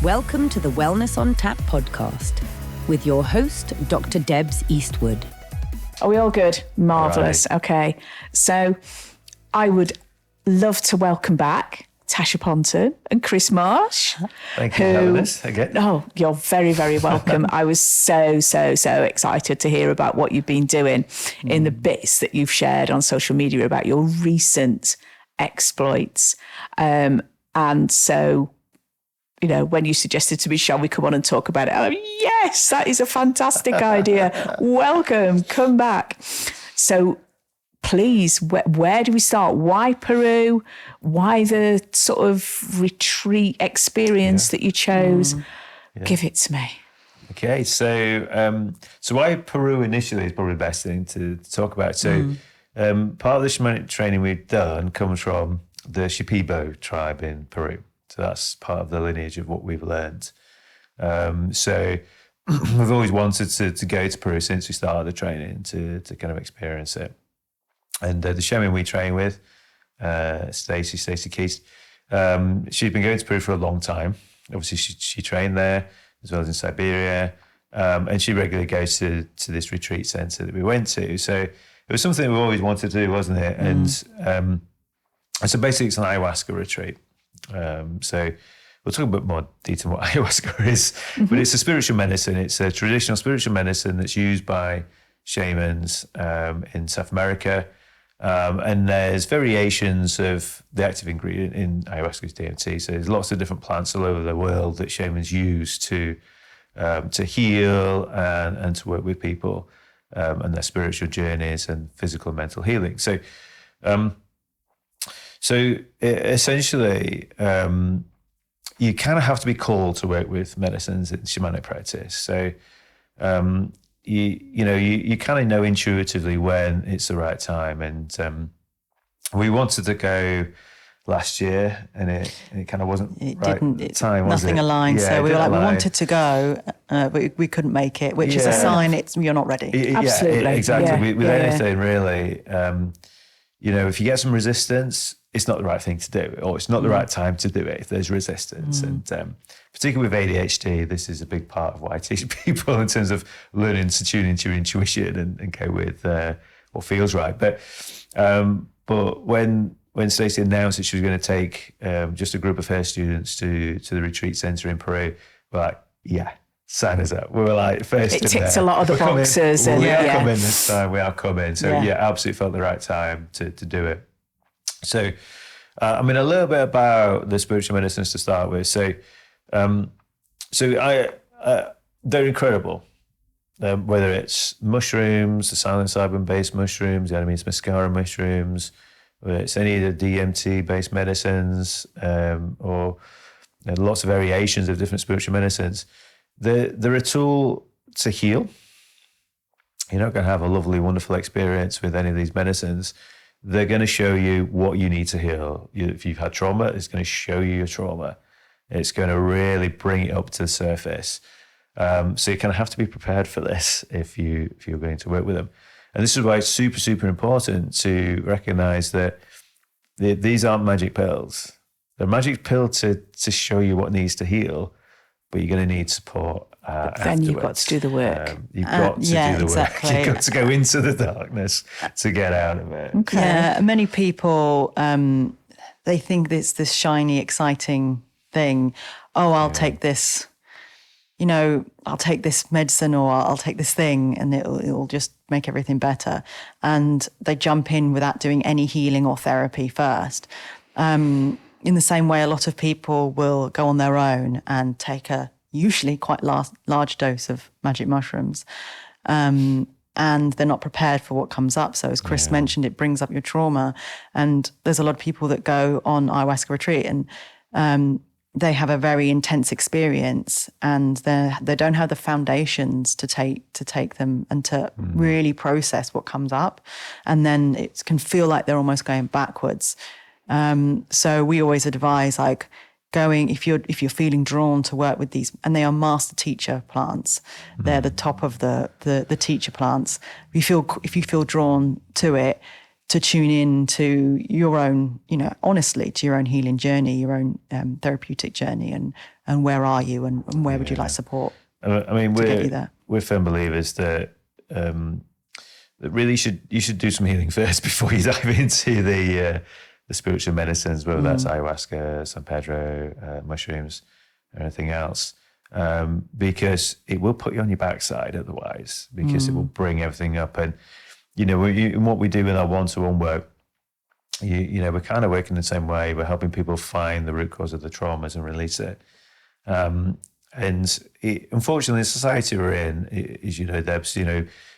Welcome to the Wellness on Tap podcast with your host, Dr. Debs Eastwood. Are we all good? Marvellous. Right. Okay. So I would love to welcome back Tasha Ponton and Chris Marsh. Thank you for having us again. Oh, you're very, very welcome. I was so excited to hear about what you've been doing in the bits that you've shared on social media about your recent exploits. And so, you know, when you suggested to me, shall we come on and talk about it? I'm like, yes, that is a fantastic idea. Welcome, come back. So please, where do we start? Why Peru? Why the sort of retreat experience that you chose? Give it to me. Okay, so why Peru initially is probably the best thing to talk about. So part of the shamanic training we've done comes from the Shipibo tribe in Peru. So that's part of the lineage of what we've learned. So we've always wanted to go to Peru since we started the training to kind of experience it. And the shaman we train with, Stacey Keast, she's been going to Peru for a long time. Obviously, she trained there as well as in Siberia. And she regularly goes to this retreat center that we went to. So it was something we always wanted to do, wasn't it? And so basically it's an ayahuasca retreat. So we'll talk a bit more detail what ayahuasca is, but it's a spiritual medicine. It's a traditional spiritual medicine that's used by shamans in South America. And there's variations of the active ingredient in ayahuasca is DMT. So there's lots of different plants all over the world that shamans use to heal and to work with people and their spiritual journeys and physical and mental healing. So essentially, you kind of have to be called to work with medicines in shamanic practice. So, you kind of know intuitively when it's the right time. And we wanted to go last year, and it kind of wasn't time. Nothing aligned. Yeah, so we were like, we wanted to go, but we couldn't make it, which is a sign you're not ready. Absolutely. Exactly. With anything, really, if you get some resistance, it's not the right thing to do, or it's not the right time to do it if there's resistance. And particularly with ADHD, this is a big part of what I teach people in terms of learning to tune into your intuition and go with what feels right. But when Stacey announced that she was going to take just a group of her students to the retreat center in Peru, we're like, yeah, sign us up. We were like, first it ticked a lot of the boxes. We are coming this time. We are coming. So absolutely felt the right time to do it. So, a little bit about the spiritual medicines to start with. So, they're incredible. Whether it's mushrooms, the psilocybin-based mushrooms, the Vietnamese mascara mushrooms, whether it's any of the DMT-based medicines, or lots of variations of different spiritual medicines, they're a tool to heal. You're not going to have a lovely, wonderful experience with any of these medicines. They're going to show you what you need to heal. If you've had trauma, it's going to show you your trauma. It's going to really bring it up to the surface. So you kind of have to be prepared for this if you're going to work with them. And this is why it's super, super important to recognize that these aren't magic pills. They're a magic pill to show you what needs to heal, but you're going to need support. Then you've got to do the work. You've got to do the work. You've got to go into the darkness to get out of it. Okay. Yeah, many people, they think it's this shiny, exciting thing. Oh, I'll take this, I'll take this medicine or I'll take this thing and it'll just make everything better. And they jump in without doing any healing or therapy first. In the same way, a lot of people will go on their own and take a usually quite large dose of magic mushrooms. And they're not prepared for what comes up. So as Chris mentioned, it brings up your trauma. And there's a lot of people that go on ayahuasca retreat and they have a very intense experience and they don't have the foundations to take them and to really process what comes up. And then it can feel like they're almost going backwards. So we always advise if you're feeling drawn to work with these, and they are master teacher plants, they're the top of the teacher plants. If you feel drawn to it, to tune in to your own, honestly, to your own healing journey, your own therapeutic journey, and and where are you, and where would you like support? I mean, get you there? we're firm believers that that really you should do some healing first before you dive into the spiritual medicines, whether that's ayahuasca, San Pedro, mushrooms, or anything else, because it will put you on your backside otherwise, because it will bring everything up. And in what we do in our one-to-one work, we're kind of working the same way. We're helping people find the root cause of the traumas and release it. Unfortunately, the society we're in, as you know, Debs,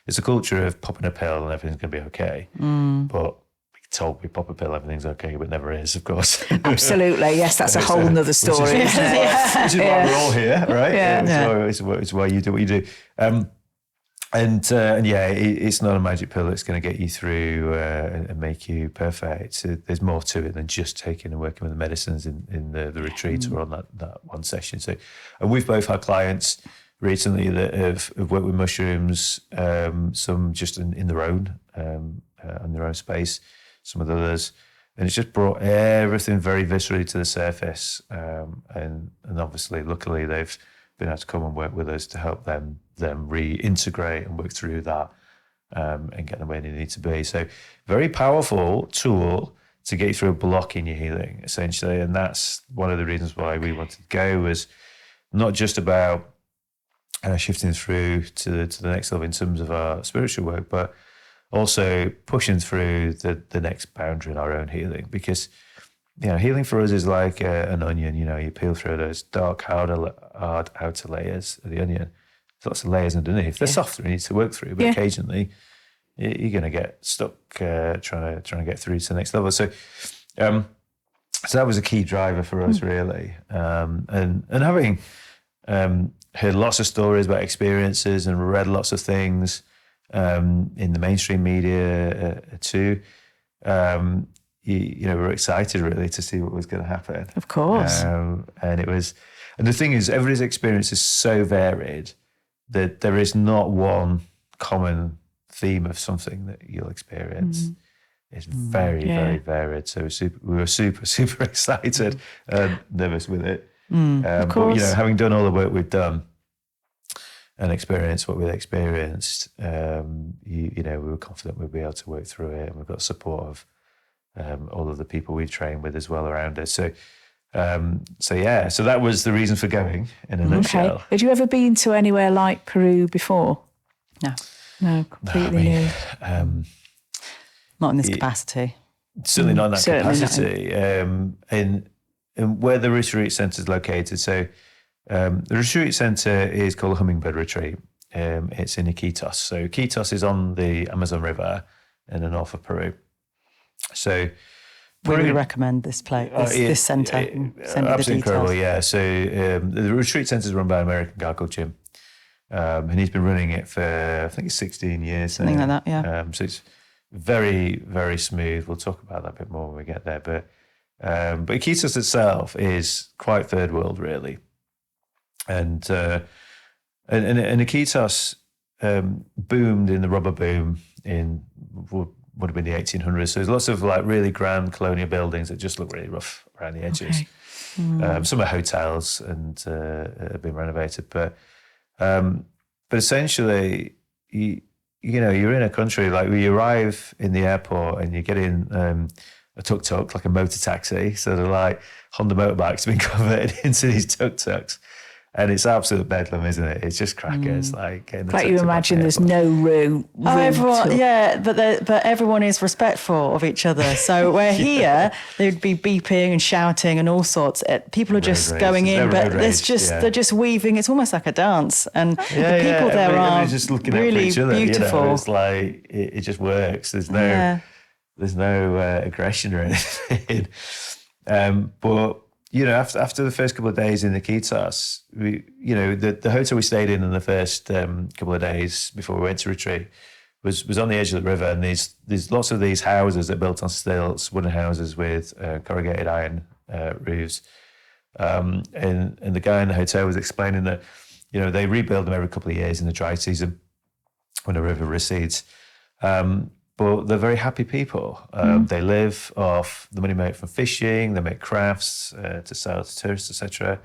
it's a culture of popping a pill and everything's going to be okay. But we're told we pop a pill, everything's okay, but never is, of course. Absolutely, yes, that's a whole nother story. Which is why we're all here, right? Yeah. It's why you do what you do. It's not a magic pill that's going to get you through and make you perfect. So there's more to it than just taking and working with the medicines in the retreat or on that one session. So, and we've both had clients recently that have worked with mushrooms, some just in their own, in their own space, some of the others. And it's just brought everything very viscerally to the surface. And obviously, luckily, they've been able to come and work with us to help them reintegrate and work through that and get them where they need to be. So very powerful tool to get you through a block in your healing, essentially. And that's one of the reasons why we wanted to go, was not just about shifting through to the next level in terms of our spiritual work, but also pushing through the next boundary in our own healing. Because healing for us is like an onion. You peel through those dark, hard outer layers of the onion. There's lots of layers underneath. They're softer, you need to work through, but occasionally you're going to get stuck trying to get through to the next level. So that was a key driver for us, really. And having heard lots of stories about experiences and read lots of things in the mainstream media too, we're excited really to see what was going to happen. Of course. And the thing is, everybody's experience is so varied that there is not one common theme of something that you'll experience. It's very, very varied. So we were super, super excited and nervous with it. Of course. But, having done all the work we've done and experienced what we've experienced, we were confident we'd be able to work through it. And we've got support of all of the people we train with as well around us. So that was the reason for going in a nutshell. Okay. Had you ever been to anywhere like Peru before? No, completely new. Not in this capacity. Certainly not in that capacity. And where the retreat centre is located. So the retreat centre is called Hummingbird Retreat. It's in Iquitos. So Iquitos is on the Amazon River in the north of Peru. So we really recommend this place, this centre. Absolutely incredible, yeah. So the retreat centre is run by an American guy called Jim. And he's been running it for, I think it's 16 years. Something like that, yeah. So it's very, very smooth. We'll talk about that a bit more when we get there. But Iquitos itself is quite third world, really. And Iquitos boomed in the rubber boom in would have been the 1800s. So there's lots of really grand colonial buildings that just look really rough around the edges. Okay. Some are hotels and have been renovated, but essentially, you're in a country where you arrive in the airport and you get in a tuk-tuk, like a motor taxi. So they're Honda motorbikes have been converted into these tuk-tuks. And it's absolute bedlam, isn't it? It's just crackers. Like you imagine there's no room. Oh, everyone, but everyone is respectful of each other. So where here, they'd be beeping and shouting and all sorts. People are just going in, but they're just weaving. It's almost like a dance. And the people there are just looking really out for each other, beautiful. It's it just works. There's no aggression or anything. But after the first couple of days in Iquitos, the hotel we stayed in the first couple of days before we went to retreat was on the edge of the river, and there's lots of these houses that are built on stilts, wooden houses with corrugated iron roofs. And the guy in the hotel was explaining that they rebuild them every couple of years in the dry season when the river recedes. But they're very happy people. They live off the money made from fishing. They make crafts to sell to tourists, etc.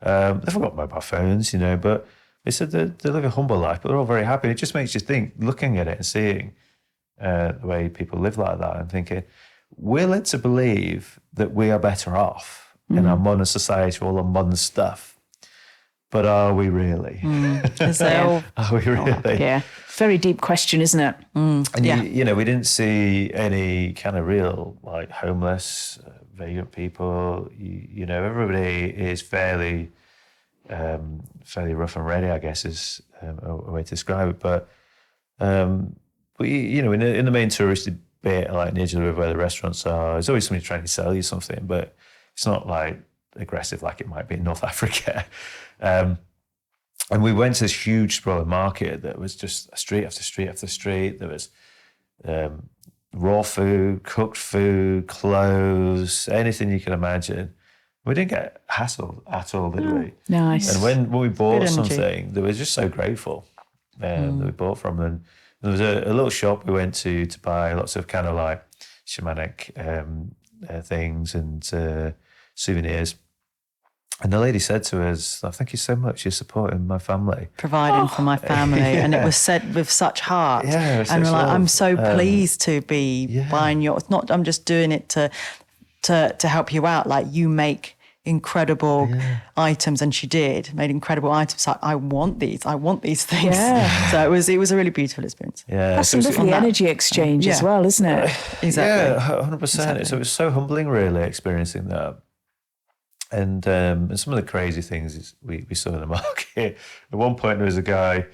They've got mobile phones, but they said they live a humble life, but they're all very happy. It just makes you think, looking at it and seeing the way people live like that, and thinking, we're led to believe that we are better off in our modern society, all the modern stuff. But are we really? Are we really? Yeah. Very deep question, isn't it? And we didn't see any kind of real like homeless, vagrant people. Everybody is fairly rough and ready, I guess, is a way to describe it. But in the main touristy bit, like near the river where the restaurants are, there's always somebody trying to sell you something, but it's not like aggressive like it might be in North Africa. And we went to this huge sprawling market that was just street after street after street. There was raw food, cooked food, clothes, anything you can imagine. We didn't get hassled at all, did we? Nice. And when we bought something, they were just so grateful that we bought from them. There was a little shop we went to buy lots of kind of like shamanic things and souvenirs. And the lady said to us, "Thank you so much. You're supporting my family, providing for my family," and it was said with such heart. Yeah, and we're like, "I'm so pleased to be buying your. It's not. I'm just doing it to help you out. Like you make incredible items," and she made incredible items. Like I want these things. Yeah. So it was a really beautiful experience. Yeah, that's some lovely energy exchange as well, isn't it? Exactly. Yeah, 100%. So it was so humbling, really, experiencing that. And some of the crazy things we saw in the market. At one point, there was a guy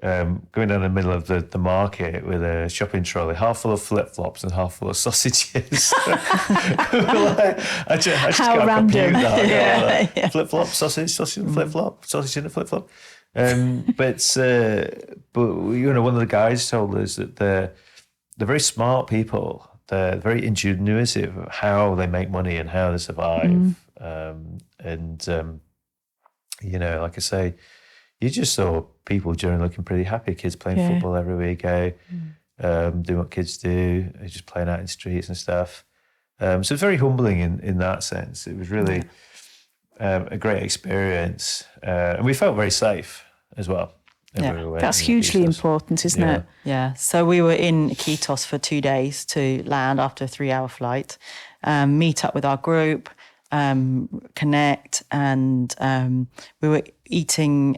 going down the middle of the market with a shopping trolley, half full of flip-flops and half full of sausages. I just How can't random. compute that. Flip-flop, sausage and flip-flop, sausage and a flip-flop. But one of the guys told us that they're very smart people. They're very ingenuous of how they make money and how they survive. Like I say, you just saw people generally looking pretty happy. Kids playing football every week, doing what kids do, just playing out in streets and stuff. So it's very humbling in that sense. It was really a great experience, and we felt very safe as well. That's hugely important, isn't it? Yeah. So we were in Iquitos for 2 days to land after a 3-hour flight, meet up with our group, connect, and we were eating,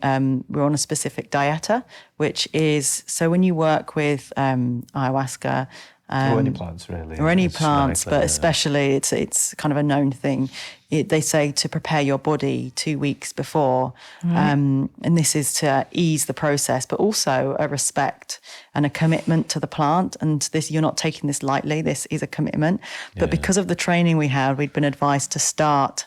we were on a specific dieta, which is, so when you work with ayahuasca, or any plants, really. Or any plants, but especially it's kind of a known thing. They say to prepare your body 2 weeks before. And this is to ease the process, but also a respect and a commitment to the plant. And this, you're not taking this lightly. This is a commitment. But because of the training we had, we'd been advised to start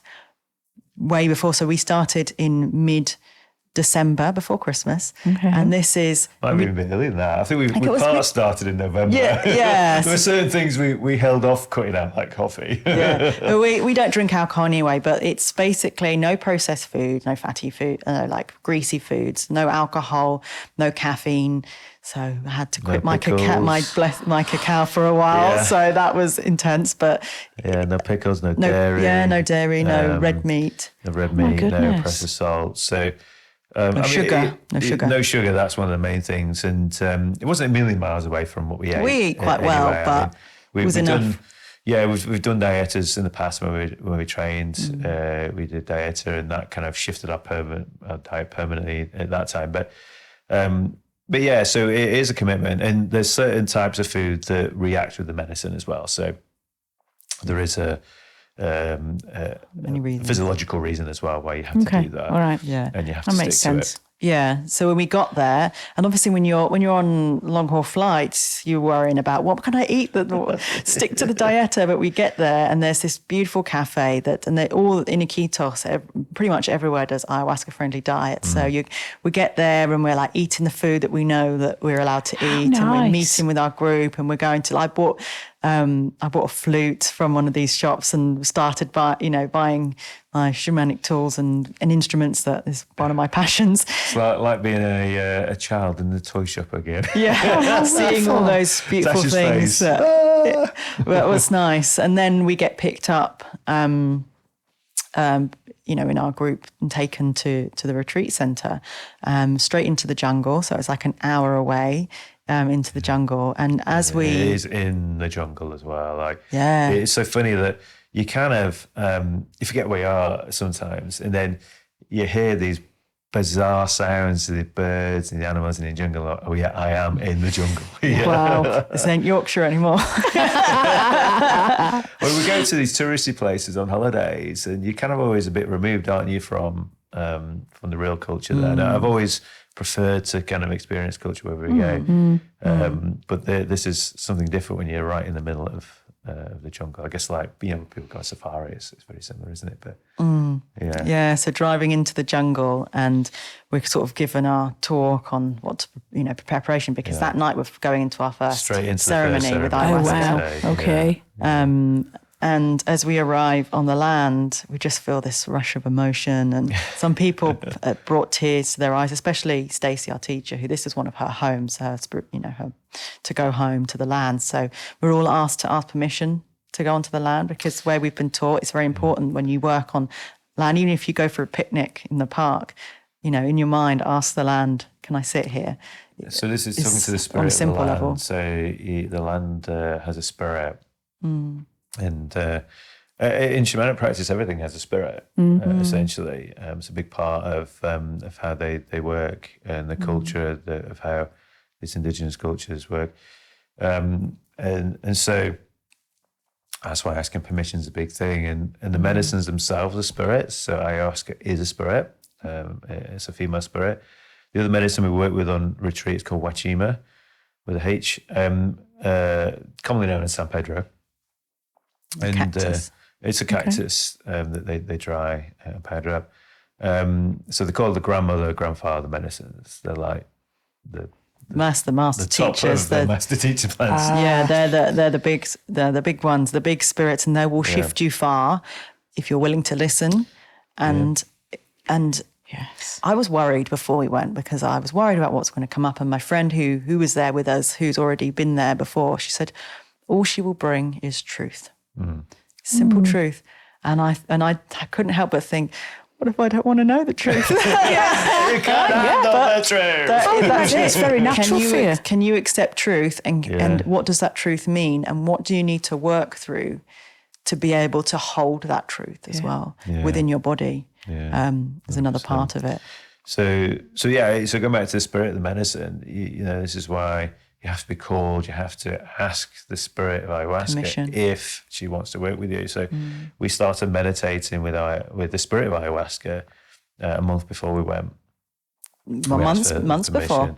way before. So we started in mid-December, before Christmas. And this is... Might have been earlier than that. I think we started in November. Yeah. There were certain things we held off cutting out, like coffee. But we don't drink alcohol anyway, but it's basically no processed food, no fatty food, like greasy foods, no alcohol, no caffeine. So I had to quit my cacao for a while. So that was intense, but... Yeah, no pickles, no dairy. Yeah, no dairy, no red meat. No red meat, no processed salt. So... No sugar. No sugar, that's one of the main things. And it wasn't a million miles away from what we ate. We eat quite well, but it was enough. We've done dietas in the past when we trained. We did dieta, and that kind of shifted our diet permanently at that time. But so it is a commitment. And there's certain types of food that react with the medicine as well. So there is a physiological reason as well why you have to do that. All right. Yeah. And you have to that stick makes to sense. it. Yeah. So when we got there, and obviously when you're on long haul flights, you're worrying about what can I eat that will stick to the dieta. But we get there, and there's this beautiful cafe and they're all in Iquitos. Pretty much everywhere does ayahuasca friendly diets. So we get there, and we're like eating the food that we know that we're allowed to eat, and we're meeting with our group, and we're going to. I bought a flute from one of these shops and started buying my shamanic tools and instruments. That is one of my passions. It's like being a child in the toy shop again. Yeah, seeing all those beautiful Tasha's things. That was nice. And then we get picked up in our group and taken to the retreat center, straight into the jungle. So it's like an hour away into the jungle. And as it is in the jungle as well. Like, yeah, it's so funny that you kind of you forget where you are sometimes, and then you hear these bizarre sounds of the birds and the animals in the jungle. Like, oh yeah, I am in the jungle. Yeah. Wow, this ain't Yorkshire anymore. Well, we go to these touristy places on holidays, and you're kind of always a bit removed, aren't you, from the real culture there. And I've always preferred to kind of experience culture wherever we go. But this is something different when you're right in the middle of the jungle. I guess, like, people go on safari, it's very similar, isn't it? But yeah. So driving into the jungle, and we're sort of given our talk on what to, preparation, because that night we're going into our first ceremony with ayahuasca. Oh, wow. Okay. And as we arrive on the land, we just feel this rush of emotion. And some people brought tears to their eyes, especially Stacey, our teacher, who this is one of her homes, her to go home to the land. So we're all asked to ask permission to go onto the land, because where we've been taught, it's very important when you work on land, even if you go for a picnic in the park, in your mind, ask the land, can I sit here? So this is talking to the spirit on a simple of the land. level. So the land has a spirit. And in shamanic practice, everything has a spirit, essentially. It's a big part of how they work, and the culture of how these indigenous cultures work. And so that's why asking permission is a big thing. And the medicines themselves are spirits. So ayahuasca is a spirit. It's a female spirit. The other medicine we work with on retreat is called Wachima, with a H, commonly known as San Pedro. And Cactus. It's a cactus that they dry and powder up. So they call it the grandmother, grandfather medicines. They're like the master top teachers, of the master teacher plants. they're the big ones, the big spirits, and they will shift you far if you're willing to listen. And Yes. I was worried before we went, because I was worried about what's going to come up. And my friend who was there with us, who's already been there before, she said, all she will bring is truth. Simple truth. And I couldn't help but think, what if I don't want to know the truth? You can't handle the truth. That's it. It's very natural for you. Can you accept truth? And what does that truth mean? And what do you need to work through to be able to hold that truth as well within your body? Is another part of it. So going back to the spirit of the medicine, this is why you have to be called. You have to ask the spirit of ayahuasca Permission. if she wants to work with you. So we started meditating with the spirit of ayahuasca a month before we went. Months before.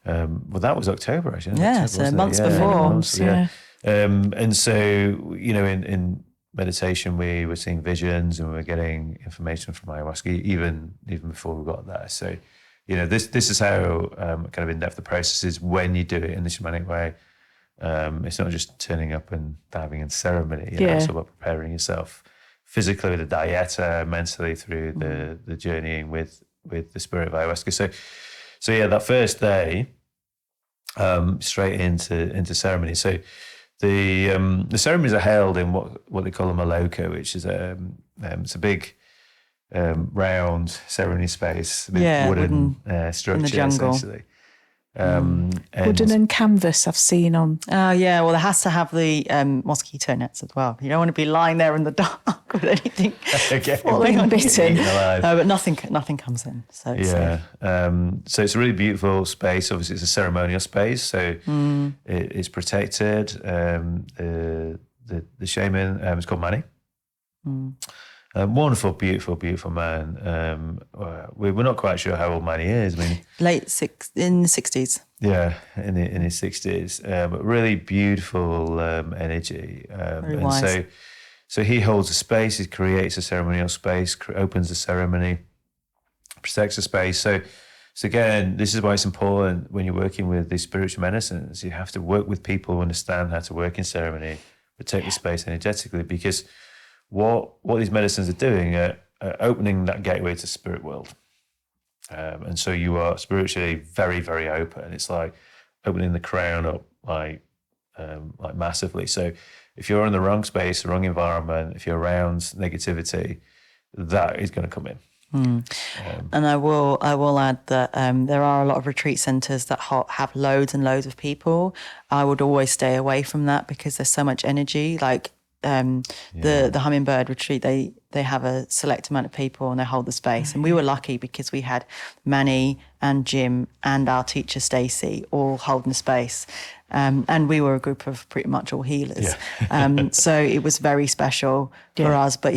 Well, that was October, actually. Yeah, October, so wasn't it? months before. Months, yeah. And so, in meditation, we were seeing visions and we were getting information from ayahuasca even before we got there. So, this is how kind of in-depth the process is when you do it in the shamanic way. It's not just turning up and diving in ceremony. It's all about preparing yourself physically with a dieta, mentally through the journeying with the spirit of ayahuasca. So that first day, straight into ceremony. So the ceremonies are held in what they call a maloka, which is it's a big round ceremony space with wooden structure, in the jungle. essentially. Wooden and canvas I've seen on. Oh, yeah. Well, it has to have the mosquito nets as well. You don't want to be lying there in the dark with anything falling on bitten. you. But nothing comes in. So it's safe. So it's a really beautiful space. Obviously, it's a ceremonial space, so it's protected. The shaman is called Manny. Wonderful, beautiful, beautiful man. We're not quite sure how old Manny is. I mean, in the 60s. Yeah, in his 60s. But really beautiful energy. Very and wise. so he holds a space. He creates a ceremonial space, opens the ceremony, protects the space. So again, this is why it's important when you're working with these spiritual medicines. You have to work with people who understand how to work in ceremony, protect the space energetically, because what these medicines are doing are opening that gateway to the spirit world. And so you are spiritually very, very open. It's like opening the crown up like massively. So if you're in the wrong space, the wrong environment, if you're around negativity, that is going to come in. And I will add that there are a lot of retreat centres that have loads and loads of people. I would always stay away from that because there's so much energy. Like the Hummingbird Retreat, they have a select amount of people and they hold the space. And we were lucky because we had Manny and Jim and our teacher Stacey all holding the space. And we were a group of pretty much all healers. So it was very special for us. But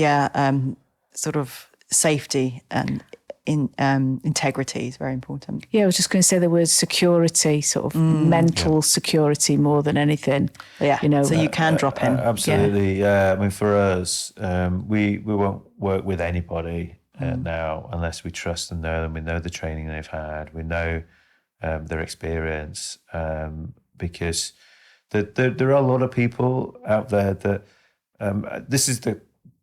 sort of safety and integrity is very important. Yeah, I was just going to say the word security, sort of mental security more than anything. Yeah, you know, so you can drop in. Absolutely. Yeah. I mean, for us, we won't work with anybody now unless we trust and know them. We know the training they've had. We know their experience, because there are a lot of people out there that this is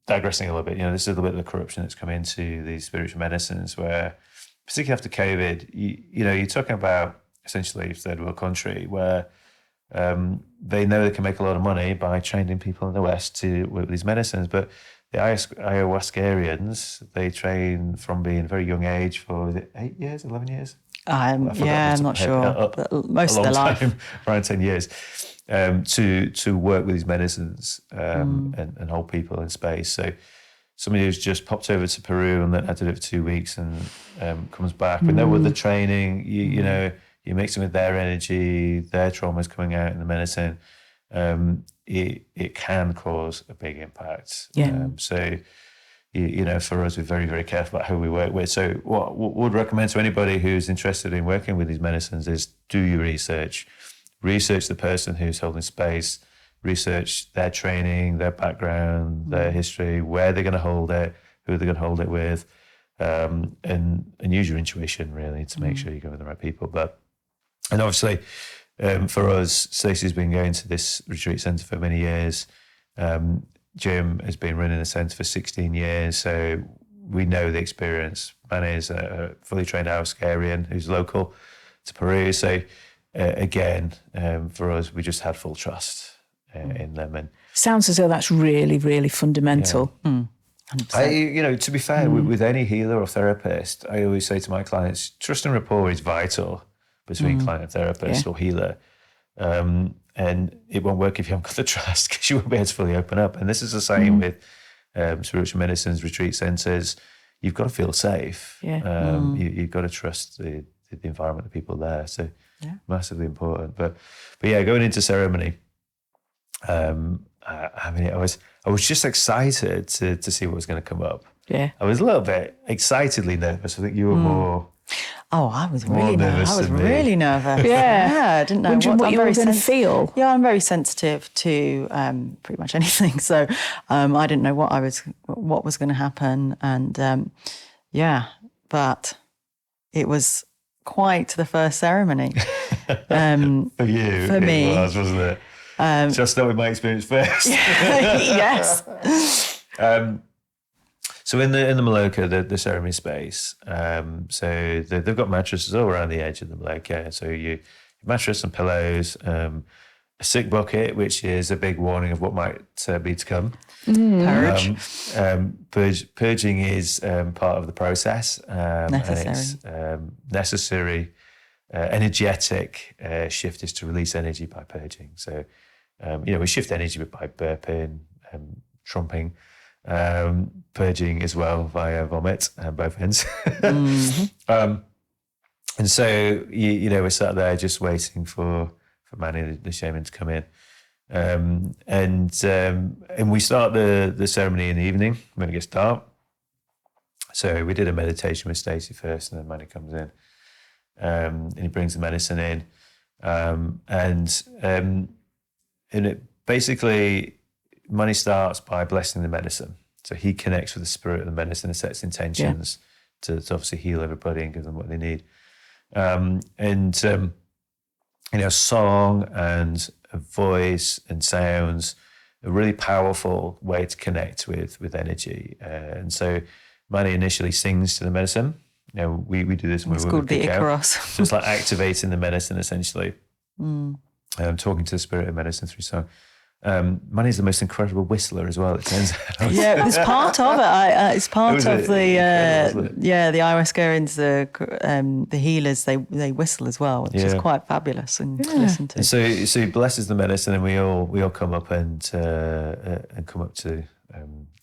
digressing a little bit, this is a little bit of the corruption that's come into these spiritual medicines where, particularly after COVID, you're talking about essentially a third world country where they know they can make a lot of money by training people in the West to work with these medicines. But the Ayahuascarians, they train from being a very young age for, is it 8 years, 11 years? I'm not sure, but most of their life. Around 10 years. To work with these medicines and hold people in space. So somebody who's just popped over to Peru and then had to do it for 2 weeks and comes back with no other training, you're mixing with their energy, their trauma's coming out in the medicine, it can cause a big impact. So for us, we're very, very careful about who we work with. So what would recommend to anybody who's interested in working with these medicines is do your research. Research the person who's holding space, research their training, their background, their history, where they're going to hold it, who they're going to hold it with, and use your intuition really to make sure you go with the right people. And obviously, for us, Stacey's been going to this retreat centre for many years. Jim has been running the centre for 16 years, so we know the experience. Manny is a fully trained Ayahuascarian who's local to Peru, so again, for us, we just had full trust in them. And sounds as though that's really, really fundamental. To be fair, with any healer or therapist, I always say to my clients, trust and rapport is vital between client and therapist or healer. And it won't work if you haven't got the trust because you won't be able to fully open up. And this is the same with spiritual medicines, retreat centres. You've got to feel safe. You've got to trust the environment, the people there. So massively important. But going into ceremony, I was just excited to see what was going to come up. Yeah. I was a little bit excitedly nervous. I think you were more. Oh, I was really nervous. I was really nervous. Yeah. I didn't know Wondering what you were going to feel. Yeah, I'm very sensitive to pretty much anything. So I didn't know what was going to happen, and but it was quite the first ceremony. For you, for me, it was, wasn't it? Shall I start with my experience first? Yes. So in the Maloka, the ceremony space, so they've got mattresses all around the edge of the Maloka. So your mattress and pillows, a sick bucket, which is a big warning of what might be to come. Purge. Purging is part of the process. Necessary. And it's necessary, energetic shift is to release energy by purging. So, we shift energy by burping, trumping, purging as well via vomit at both ends. And so, we're sat there just waiting for Manny, the shaman, to come in. And we start the ceremony in the evening when it gets dark. So we did a meditation with Stacey first, and then Manny comes in, and he brings the medicine in, and it basically, Manny starts by blessing the medicine. So he connects with the spirit of the medicine and sets intentions to obviously heal everybody and give them what they need. Song and a voice and sounds, a really powerful way to connect with energy. And so Manny initially sings to the medicine. We do this when it's we're called the Icaros. So it's like activating the medicine essentially, talking to the spirit of medicine through song. Manny's the most incredible whistler as well, it turns out. Yeah, it's part of it. It's part was of the incredible, wasn't it? the Ayahuascarians, the healers. They whistle as well, which is quite fabulous and to listen to. And so he blesses the medicine, and we all come up and come up to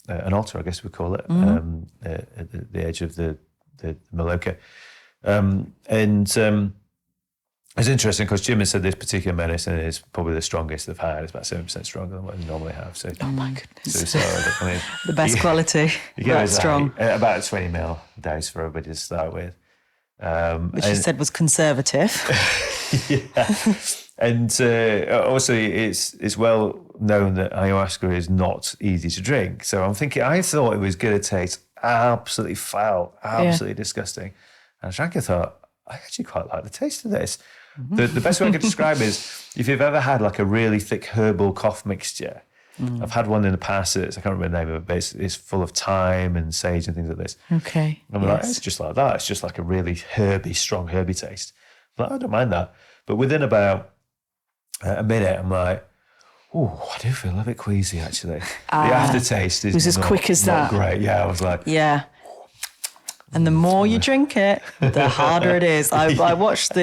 an altar, I guess we call it, at the edge of the Maloka, it's interesting because Jim has said this particular medicine is probably the strongest they've had. It's about 7% stronger than what they normally have. So, oh my goodness! So I mean, the best quality. That's strong. About a 20 ml dose for everybody to start with. Which you said was conservative. Yeah. And also, it's well known that ayahuasca is not easy to drink. So I'm thinking, I thought it was going to taste absolutely foul, absolutely disgusting. And I drank it, thought, I actually quite like the taste of this. The best way I could describe is if you've ever had like a really thick herbal cough mixture. I've had one in the past. I can't remember the name of it, but it's full of thyme and sage and things like this. Okay. And I'm like, it's just like that. It's just like a really strong herby taste. I'm like, I don't mind that. But within about a minute, I'm like, oh, I do feel a bit queasy actually. The aftertaste is was as quick as not that. great. Yeah, I was like, Yeah. And the more you drink it, the harder it is. I watched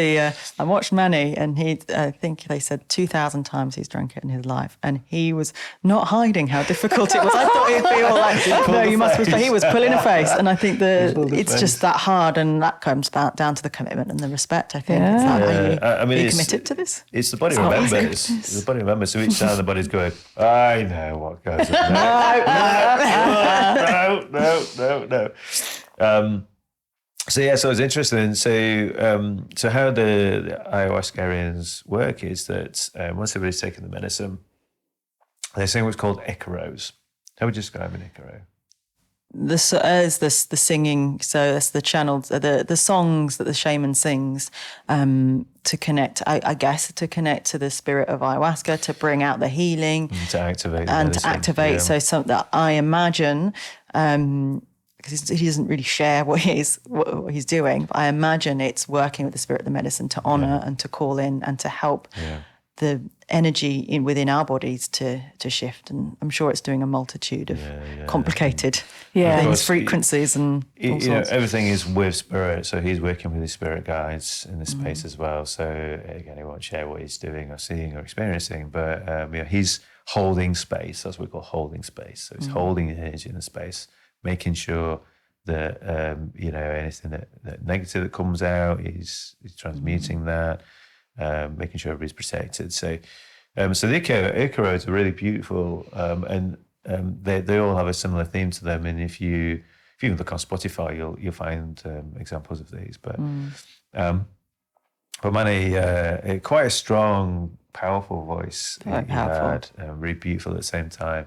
Manny, and I think they said 2,000 times he's drank it in his life, and he was not hiding how difficult it was. I thought he'd feel like, no, you must be. He was pulling a face, and I think it's just that hard, and that comes down to the commitment and the respect. I think it's that. Are you committed to this? It's the body remembers. It's the body remembers. So each time the body's going, I know what goes on. No. So it's interesting. So how the ayahuascarians work is that once everybody's taken the medicine, they sing what's called icaros. How would you describe an icaro? The singing, so that's the channel, the songs that the shaman sings to connect, I guess, to connect to the spirit of ayahuasca, to bring out the healing, to activate, Yeah. So something that I imagine. Because he doesn't really share what he's doing. But I imagine it's working with the spirit of the medicine to honor and to call in and to help the energy within our bodies to shift. And I'm sure it's doing a multitude of complicated things, frequencies and all sorts. Everything is with spirit. So he's working with his spirit guides in this space as well. So again, he won't share what he's doing or seeing or experiencing, but he's holding space. That's what we call holding space. So he's holding the energy in the space, making sure that anything that negative that comes out, he's transmuting that, making sure everybody's protected. So the icaros are really beautiful, and they all have a similar theme to them. And if you look on Spotify, you'll find examples of these. But Manny, quite a strong, powerful voice. Quite powerful, really beautiful at the same time.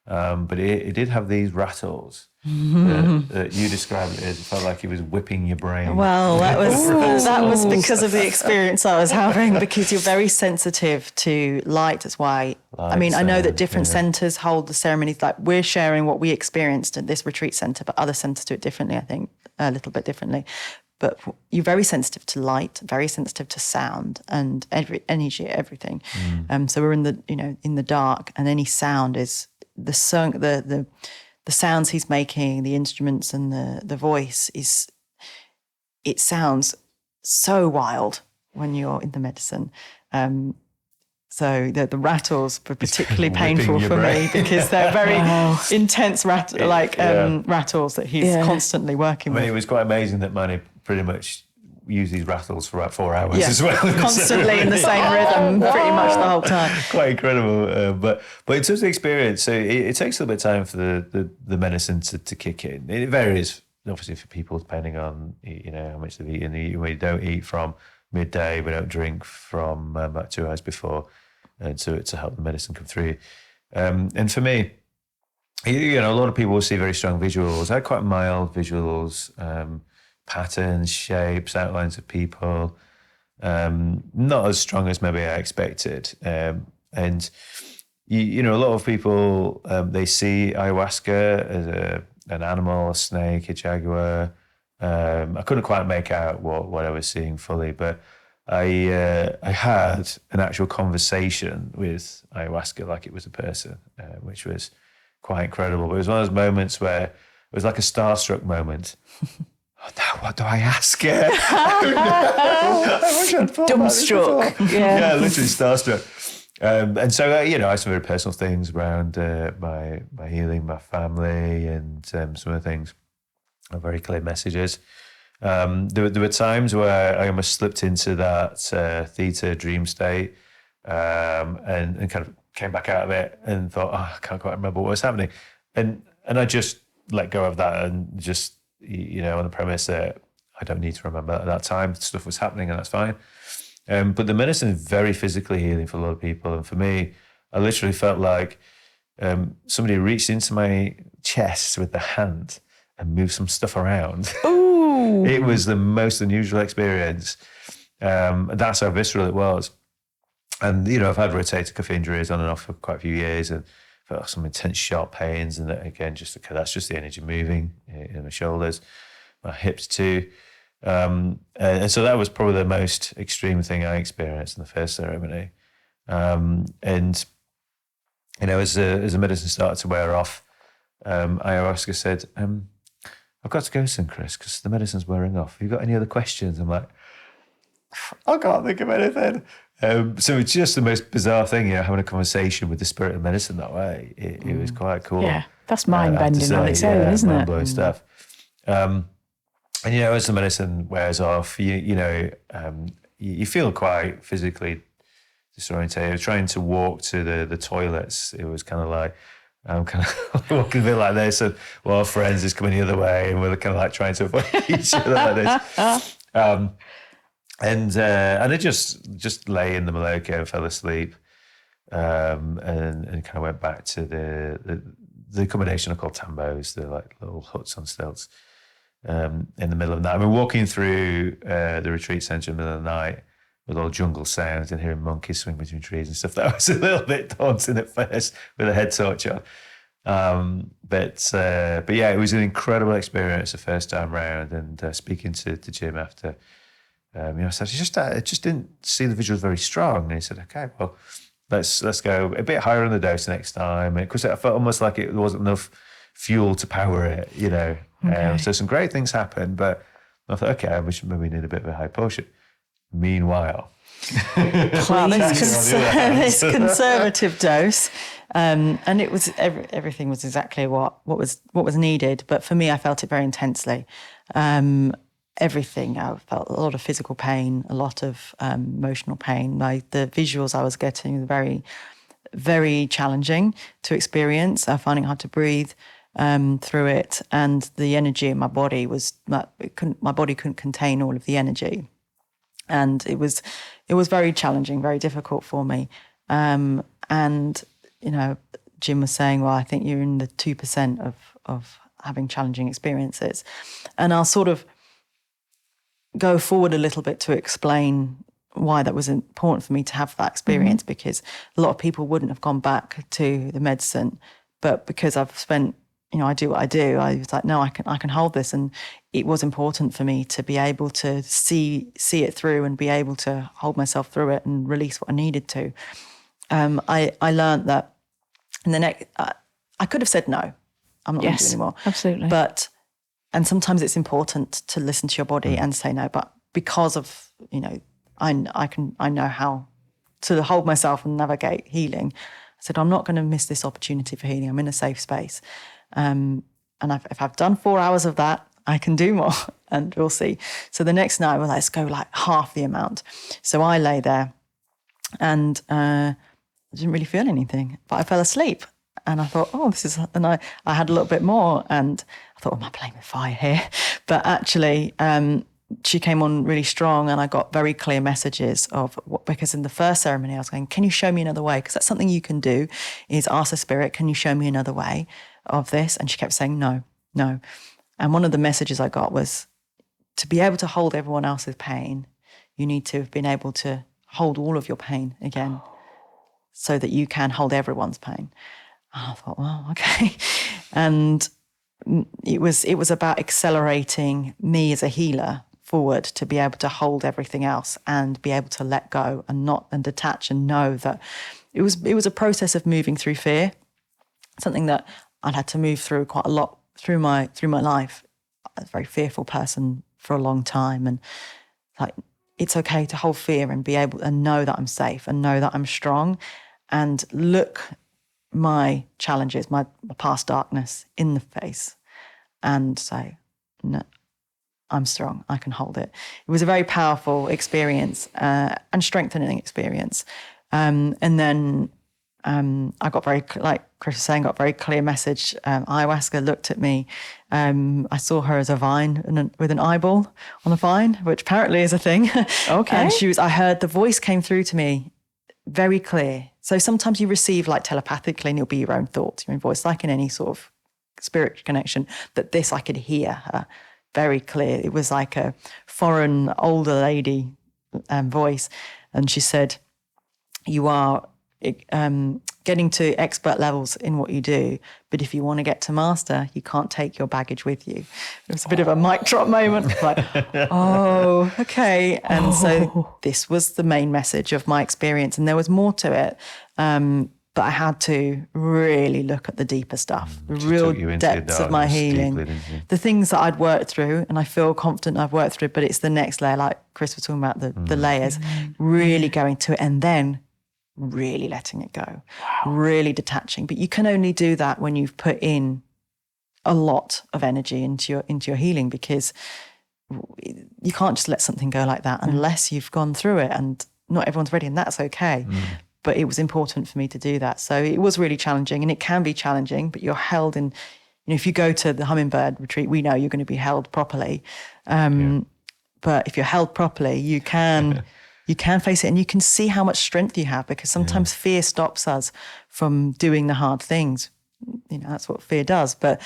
But it did have these rattles that you described it as. It felt like it was whipping your brain. Well, that was because of the experience I was having, because you're very sensitive to light. That's why, I know that different centres hold the ceremonies. Like, we're sharing what we experienced at this retreat centre, but other centres do it differently, I think, a little bit differently. But you're very sensitive to light, very sensitive to sound and energy, everything. So we're in the dark, and any sound is the song, the sounds he's making, the instruments and the voice it sounds so wild when you're in the medicine. So the rattles were particularly painful for me, because they're very intense rattles that he's constantly working with. It was quite amazing that Manny pretty much used these rattles for about 4 hours as well. Constantly in the same rhythm pretty much the whole time. Quite incredible. But in terms of the experience, so it takes a little bit of time for the medicine to kick in. It varies, obviously, for people depending on how much they've eaten. We don't eat from midday. We don't drink from about 2 hours before to help the medicine come through. And for me, a lot of people will see very strong visuals. I had quite mild visuals, patterns, shapes, outlines of people, not as strong as maybe I expected. And a lot of people, they see ayahuasca as an animal, a snake, a jaguar. I couldn't quite make out what I was seeing fully, but I had an actual conversation with ayahuasca like it was a person, which was quite incredible. But it was one of those moments where it was like a starstruck moment. Oh, now what do I ask her? Dumbstruck. Yeah, literally starstruck. And so, I had some very personal things around my healing, my family, and some of the things, very clear messages. There were times where I almost slipped into that theta dream state and kind of came back out of it and thought, I can't quite remember what was happening. And I just let go of that and just, on the premise that I don't need to remember at that time, stuff was happening and that's fine. But the medicine is very physically healing for a lot of people. And for me, I literally felt like somebody reached into my chest with the hand and moved some stuff around. Ooh. It was the most unusual experience. That's how visceral it was. And, I've had rotator cuff injuries on and off for quite a few years and felt some intense sharp pains. And again, that's just the energy moving in my shoulders, my hips too. And so that was probably the most extreme thing I experienced in the first ceremony. And, as the medicine started to wear off, ayahuasca said, I've got to go soon, Chris, because the medicine's wearing off. Have you got any other questions? I'm like, I can't think of anything. So it's just the most bizarre thing, having a conversation with the spirit of medicine that way. It was quite cool. Yeah, that's mind-bending on its own, isn't it? Mind-blowing stuff. And, as the medicine wears off, you feel quite physically disorientated. Trying to walk to the toilets, it was kind of like, I'm kind of walking a bit like this, and our friends is coming the other way, and we're kind of like trying to avoid each other like this. And I just lay in the maloka and fell asleep, and kind of went back to the accommodation I call tambos, the like little huts on stilts, in the middle of the night. I mean, walking through the retreat centre in the middle of the night with all jungle sounds and hearing monkeys swing between trees and stuff, that was a little bit daunting at first with a head torch on. But yeah, it was an incredible experience the first time round. And speaking to Jim after, I said, I just didn't see the visuals very strong. And he said, okay, well, let's go a bit higher on the dose next time. Because I felt almost like there wasn't enough fuel to power it, Okay. So some great things happened, but I thought, okay, we should maybe need a bit of a high potion. Meanwhile, this conservative dose, and it was everything was exactly what was needed. But for me, I felt it very intensely. Everything, I felt a lot of physical pain, a lot of emotional pain. Like the visuals I was getting were very, very challenging to experience. Finding it hard to breathe through it, and the energy in my body my body couldn't contain all of the energy. And it was very challenging, very difficult for me. And, Jim was saying, well, I think you're in the 2% of having challenging experiences. And I'll sort of go forward a little bit to explain why that was important for me to have that experience, because a lot of people wouldn't have gone back to the medicine. But because I've spent, I do what I do, I was like, no, I can hold this. And it was important for me to be able to see it through and be able to hold myself through it and release what I needed to. I learned that in the next, I could have said no, I'm not going to do anymore. Absolutely. And sometimes it's important to listen to your body and say no, but because of, I know how to hold myself and navigate healing. I said, I'm not going to miss this opportunity for healing. I'm in a safe space. And if I've done 4 hours of that, I can do more, and we'll see. So the next night, well, let's go like half the amount. So I lay there and I didn't really feel anything, but I fell asleep. And I thought, and I had a little bit more, and I thought, am I playing with fire here? But actually, she came on really strong, and I got very clear messages because in the first ceremony, I was going, can you show me another way? Because that's something you can do, is ask the spirit, can you show me another way of this? And she kept saying, no. And one of the messages I got was, to be able to hold everyone else's pain, you need to have been able to hold all of your pain again so that you can hold everyone's pain. And I thought, well, okay. And it was about accelerating me as a healer forward to be able to hold everything else and be able to let go and detach and know that it was a process of moving through fear, something that I'd had to move through quite a lot through my life. I was a very fearful person for a long time, and like it's okay to hold fear and be able and know that I'm safe and know that I'm strong and look my challenges, my past darkness in the face and say, no, I'm strong, I can hold it. It was a very powerful experience and strengthening experience. And then I got very, like Chris was saying, got a very clear message. Ayahuasca looked at me. I saw her as a vine with an eyeball on a vine, which apparently is a thing. Okay. And I heard the voice came through to me very clear. So sometimes you receive like telepathically and it'll be your own thoughts, your own voice, like in any sort of spirit connection. But this, I could hear her very clear. It was like a foreign older lady voice. And she said, you are getting to expert levels in what you do, but if you want to get to master, you can't take your baggage with you. It was a bit of a mic drop moment, like, oh, okay. And so this was the main message of my experience, and there was more to it, but I had to really look at the deeper stuff, the real depths of my healing, the things that I'd worked through, and I feel confident I've worked through, but it's the next layer, like Chris was talking about, the layers, really going to it, and then really letting it go, really detaching. But you can only do that when you've put in a lot of energy into your healing, because you can't just let something go like that unless you've gone through it, and not everyone's ready, and that's okay. But it was important for me to do that. So it was really challenging, and it can be challenging, but you're held in, if you go to the Hummingbird Retreat, we know you're going to be held properly. But if you're held properly, you can face it, and you can see how much strength you have, because sometimes fear stops us from doing the hard things. That's what fear does. But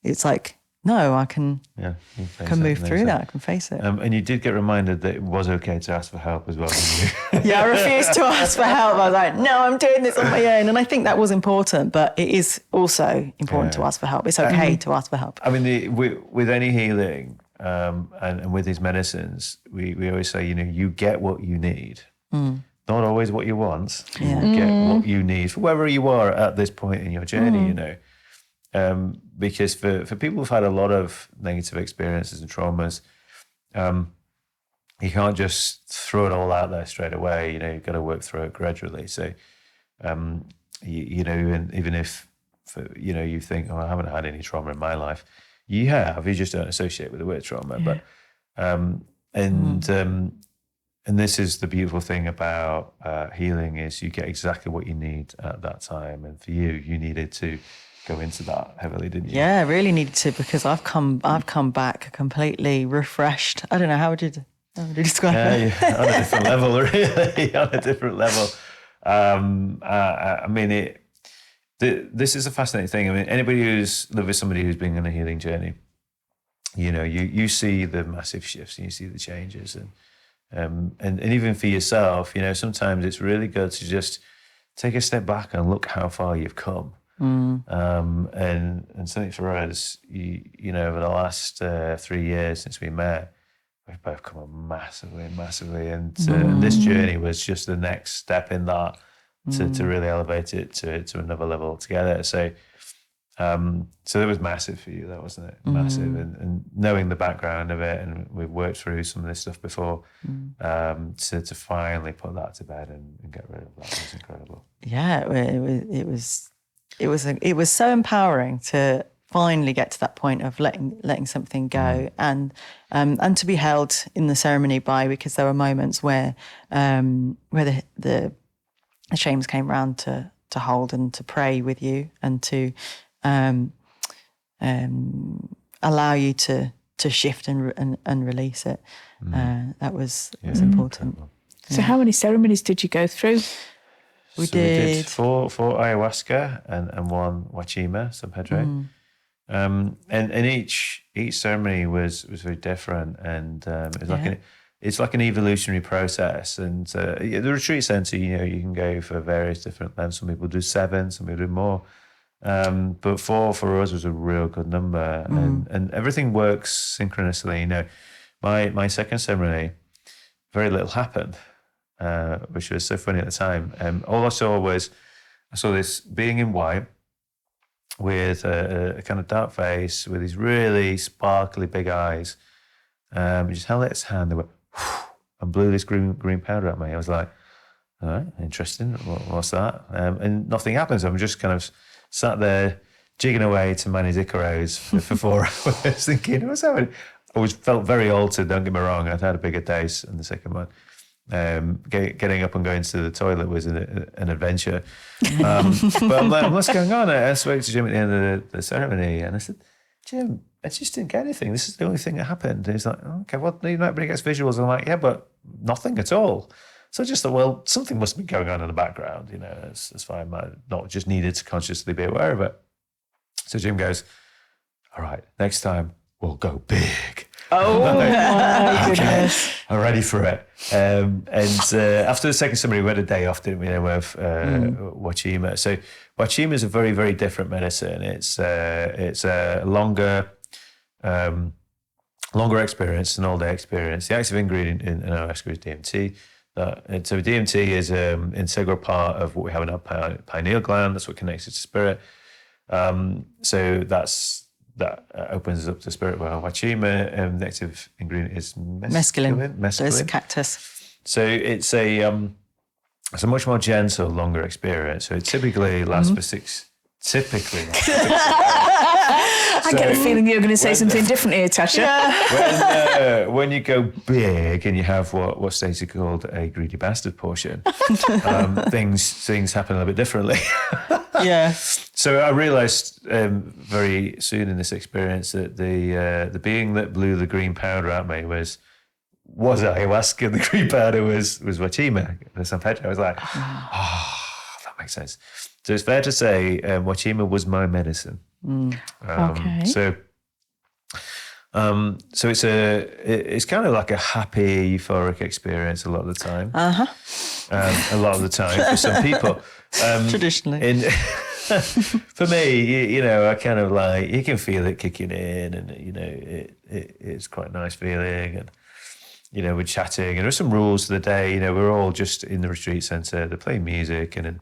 it's like, no, I can move through that. I can face it. And you did get reminded that it was okay to ask for help as well, didn't you? Yeah, I refused to ask for help. I was like, no, I'm doing this on my own. And I think that was important, but it is also important to ask for help. It's okay to ask for help. I mean, with any healing, and with these medicines, we always say, you get what you need. Not always what you want. Yeah. You get what you need for wherever you are at this point in your journey, because for people who've had a lot of negative experiences and traumas, you can't just throw it all out there straight away. You've got to work through it gradually. So, even if, you think, oh, I haven't had any trauma in my life. You just don't associate with the word trauma. But and this is the beautiful thing about healing, is you get exactly what you need at that time. And for you needed to go into that heavily, didn't you? Yeah, I really needed to, because I've come back completely refreshed. I don't know, how would you describe it? Yeah, on a different level, really, on a different level. I mean, this is a fascinating thing. I mean, anybody who's lived with somebody who's been on a healing journey, you see the massive shifts and you see the changes, and even for yourself, sometimes it's really good to just take a step back and look how far you've come. And something for us, over the last 3 years since we met, we've both come on massively, and this journey was just the next step in that. To really elevate it to another level together. So that was massive for you, that wasn't it? Massive. And knowing the background of it, and we've worked through some of this stuff before, to finally put that to bed and get rid of that was incredible. Yeah, it was so empowering to finally get to that point of letting something go, and to be held in the ceremony because there were moments where the shames came round to hold and to pray with you, and to allow you to shift and release it. That was important. So how many ceremonies did you go through? We did four ayahuasca and one wachima, San Pedro. And each ceremony was very different, and it's like an evolutionary process. And the retreat center, you can go for various different lengths. Some people do 7, some people do more. But 4 for us was a real good number, and everything works synchronously. my second ceremony, very little happened, which was so funny at the time. All I saw this being in white with a kind of dark face, with these really sparkly big eyes. He just held out his hand, they went, and blew this green powder at me. I was like, all right, interesting. What's that? And nothing happens. I'm just kind of sat there jigging away to Manny's Icaros for 4 hours, thinking, what's happening? I felt very altered, don't get me wrong. I'd had a bigger dose in the second one. Getting up and going to the toilet was an adventure. But I'm like, what's going on? I spoke to Jim at the end of the ceremony, and I said, Jim, I just didn't get anything. This is the only thing that happened. And he's like, okay, well, nobody gets visuals. I'm like, yeah, but nothing at all. So I just thought, well, something must be going on in the background. It's fine. I not just needed to consciously be aware of it. So Jim goes, all right, next time we'll go big. Oh my goodness. I'm ready for it. And after the second ceremony, we had a day off, didn't we, with Wachima. So Wachima is a very, very different medicine. It's a longer experience, an all-day experience. The active ingredient in ayahuasca is DMT. So DMT is an integral part of what we have in our pineal gland. That's what connects us to spirit. So that opens us up to spirit. Well, Wachima, the active ingredient is mescaline. So it's a cactus. So it's a much more gentle, longer experience. So it typically lasts for six. I get the feeling you're going to say something different here, Tasha. Yeah. When you go big and you have what Stacey called a greedy bastard portion, things happen a little bit differently. Yeah. So I realised very soon in this experience that the being that blew the green powder at me was ayahuasca. The green powder was Wachima, the San Pedro. I was like, that makes sense. So it's fair to say Wachima was my medicine. Okay. So it's kind of like a happy, euphoric experience a lot of the time. A lot of the time for some people. Traditionally. For me, I kind of like, you can feel it kicking in, and it's quite a nice feeling, and we're chatting, and there's some rules to the day. We're all just in the retreat centre. They're playing music, and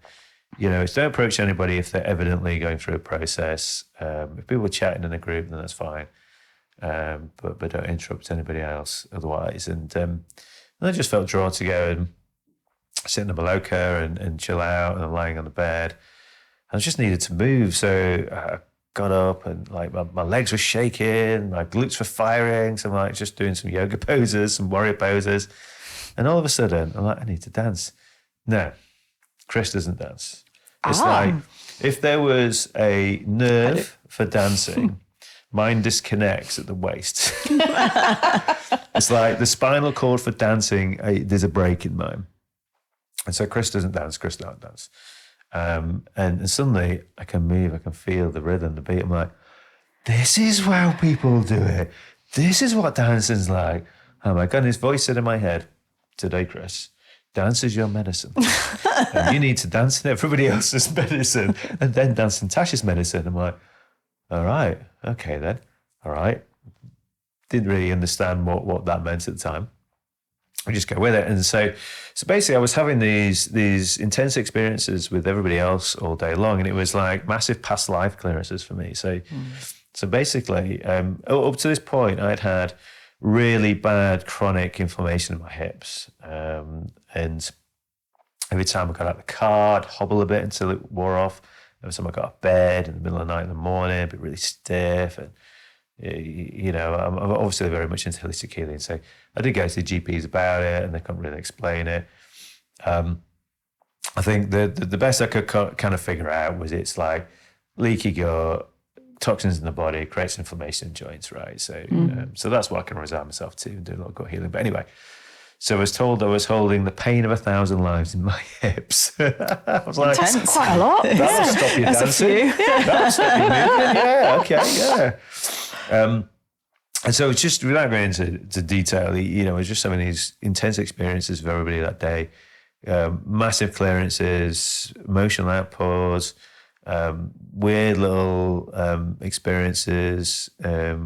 don't approach anybody if they're evidently going through a process. If people are chatting in a group, then that's fine. But don't interrupt anybody else otherwise. And I just felt drawn to go and sit in the Maloka and chill out, and I'm lying on the bed. I just needed to move. So I got up, and like my legs were shaking, my glutes were firing. So I'm like just doing some yoga poses, some warrior poses. And all of a sudden, I'm like, I need to dance. No, Chris doesn't dance. It's like if there was a nerve for dancing, mine disconnects at the waist. It's like the spinal cord for dancing, there's a break in mine. And so Chris doesn't dance, Chris don't dance. And suddenly I can move, I can feel the rhythm, the beat. I'm like, this is how people do it. This is what dancing's like. Oh my God, and his voice said in my head, today, Chris, dance is your medicine. And you need to dance in everybody else's medicine and then dance in Tasha's medicine. I'm like, all right, okay then. All right. Didn't really understand what that meant at the time. I just go with it. And so basically I was having these intense experiences with everybody else all day long. And it was like massive past life clearances for me. So basically up to this point, I'd had really bad chronic inflammation in my hips. And every time I got out of the car, I'd hobble a bit until it wore off. Every time I got out of bed in the middle of the night in the morning, I'd be really stiff. And, I'm obviously very much into holistic healing. So I did go to the GPs about it, and they couldn't really explain it. I think the best I could kind of figure out was it's like leaky gut, toxins in the body, creates inflammation in joints, right? So so that's what I can resign myself to and do a lot of gut healing. But anyway, so I was told I was holding the pain of 1,000 lives in my hips. I was like, That's quite a lot. That'll stop you dancing. That'll stop you moving. Yeah, okay, yeah. And so it's just, without going into detail, I was just having these intense experiences with everybody that day. Massive clearances, emotional outpours, weird little experiences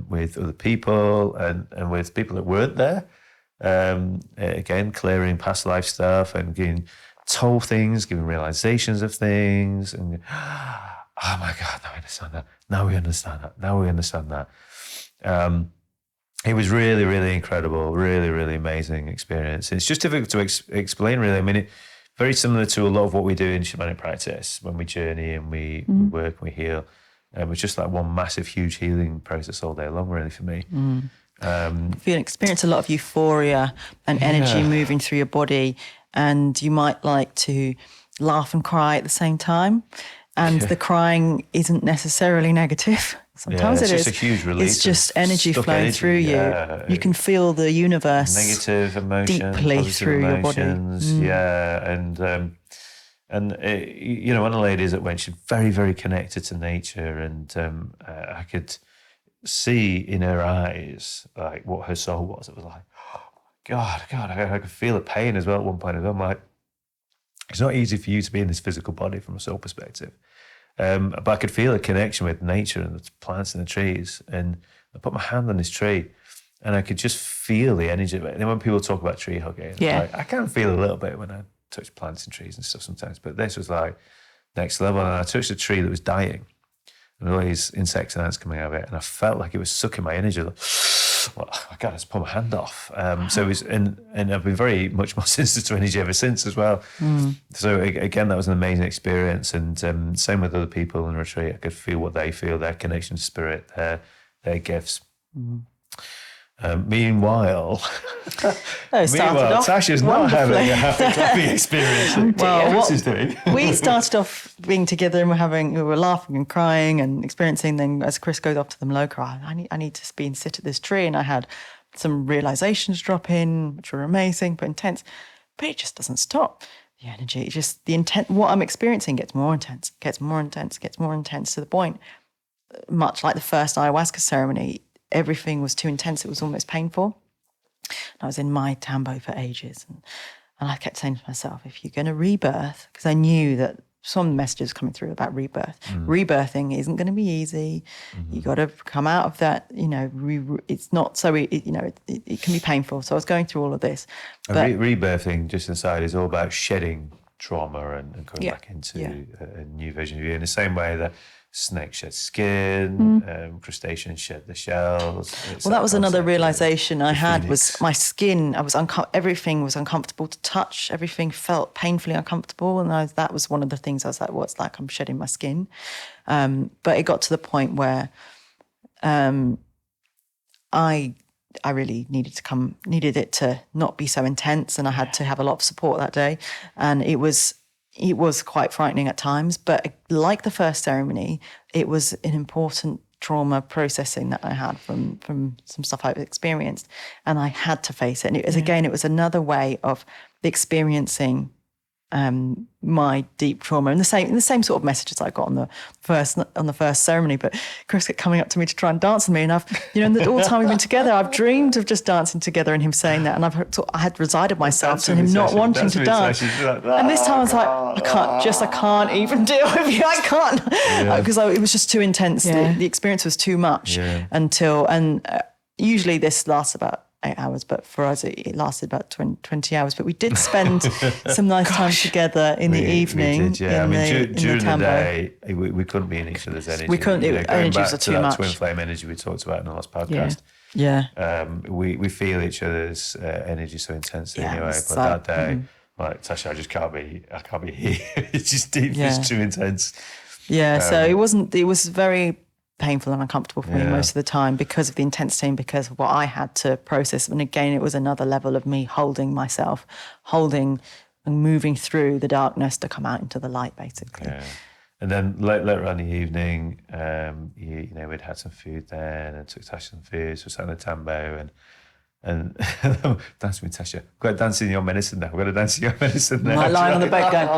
with other people and with people that weren't there. Again, clearing past life stuff and getting told things, giving realizations of things, and oh my God, now I understand that. Now we understand that. Now we understand that. It was really, really incredible, really, really amazing experience. It's just difficult to explain, really. I mean, very similar to a lot of what we do in shamanic practice when we journey and we work and we heal. It's just like one massive, huge healing process all day long, really, for me. You experience a lot of euphoria and energy moving through your body, and you might like to laugh and cry at the same time. And the crying isn't necessarily negative. Sometimes it is. It's just a huge release. It's just energy flowing through you. You can feel the universe negative emotions, deeply through your body. And you know, one of the ladies that went, she's very, very connected to nature, and I could see in her eyes like what her soul was. It was like, oh God, I could feel the pain as well at one point. And I'm like, it's not easy for you to be in this physical body from a soul perspective. But I could feel a connection with nature and the plants and the trees. And I put my hand on this tree and I could just feel the energy of it. And then when people talk about tree hugging, like, I can feel a little bit when I touch plants and trees and stuff sometimes. But this was like next level. And I touched a tree that was dying. And all these insects and ants coming out of it. And I felt like it was sucking my energy. Like, well, I got to pull my hand off. So it was, and I've been very much more sensitive to energy ever since as well. So again, that was an amazing experience. And same with other people in the retreat. I could feel what they feel, their connection to spirit, their gifts. Meanwhile, Tasha's not having a happy experience. We started off being together and we were laughing and crying and experiencing. Then as Chris goes off to the Maloka, I need to be and sit at this tree, and I had some realizations drop in, which were amazing but intense. But it just doesn't stop. The energy, just the intent. What I'm experiencing gets more intense, gets more intense, gets more intense, to the point, much like the first ayahuasca ceremony. Everything was too intense. It was almost painful. I was in my tambo for ages. And I kept saying to myself, if you're going to rebirth, because I knew that some messages coming through about rebirth. Rebirthing isn't going to be easy. You got to come out of that, you know, it's not so, it can be painful. So I was going through all of this. But rebirthing, just inside, is all about shedding trauma and coming back into a new version of you in the same way that snakes shed skin, crustaceans shed the shells. Well, that was another realization I had, was my skin. Everything was uncomfortable to touch. Everything felt painfully uncomfortable, and that was one of the things I was like, "Well, it's like I'm shedding my skin." But it got to the point where I really needed it to not be so intense, and I had to have a lot of support that day, and it was quite frightening at times, but like the first ceremony, it was an important trauma processing that I had from some stuff I've experienced, and I had to face it. And it was another way of experiencing my deep trauma, and the same sort of messages I got on the first ceremony. But Chris kept coming up to me to try and dance with me, and all the time we've been together, I've dreamed of just dancing together and him saying that, and I had resided myself to him not wanting to dance. And this time I was like, I can't even deal with you. I can't, because it was just too intense. The experience was too much usually this lasts about 8 hours, but for us it lasted about 20 hours. But we did spend some nice time together in the evening. We did, during the day, we couldn't be in each other's energy. We couldn't. Energies are too much. Twin flame energy we talked about in the last podcast. We feel each other's energy so intensely anyway. But that day, like, Tasha, I can't be here. It's just deep. It's too intense. So it was very painful and uncomfortable for me most of the time because of the intensity and because of what I had to process. And again, it was another level of me holding myself, and moving through the darkness to come out into the light, basically. Yeah. And then later on in the evening, we'd had some food then, and took Tasha some food. So we sat on the tambo and dancing with Tasha. I've got to dance in your medicine now. I've got to dance in your medicine now. Like lying on the bed going.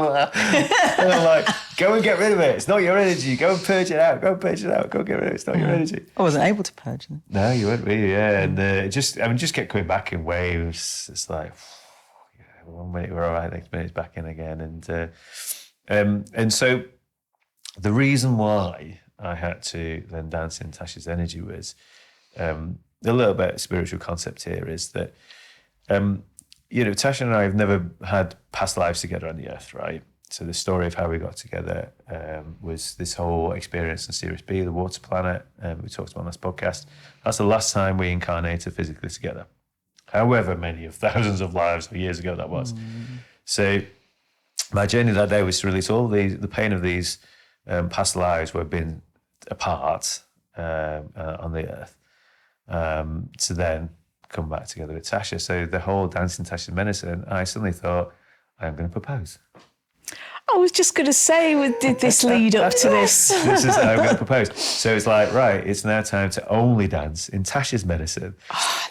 And I'm like, go and get rid of it. It's not your energy. Go and purge it out. Go and purge it out. Go and get rid of it. It's not your energy. I wasn't able to purge it. No, you weren't really, And it just kept coming back in waves. It's like, 1 minute we're all right, next minute it's back in again. And so the reason why I had to then dance in Tasha's energy was a little bit of spiritual concept here is that, Tasha and I have never had past lives together on the earth, right? So the story of how we got together was this whole experience in Sirius B, the water planet, we talked about on this podcast. That's the last time we incarnated physically together. However many of thousands of lives or years ago that was. So my journey that day was to release all the pain of these past lives where I've been apart on the earth, to then come back together with Tasha. So the whole dancing Tasha medicine, I suddenly thought, I'm going to propose. I was just going to say, did this lead up to this? This is how I'm going to propose. So it's like, right, it's now time to only dance in Tasha's medicine.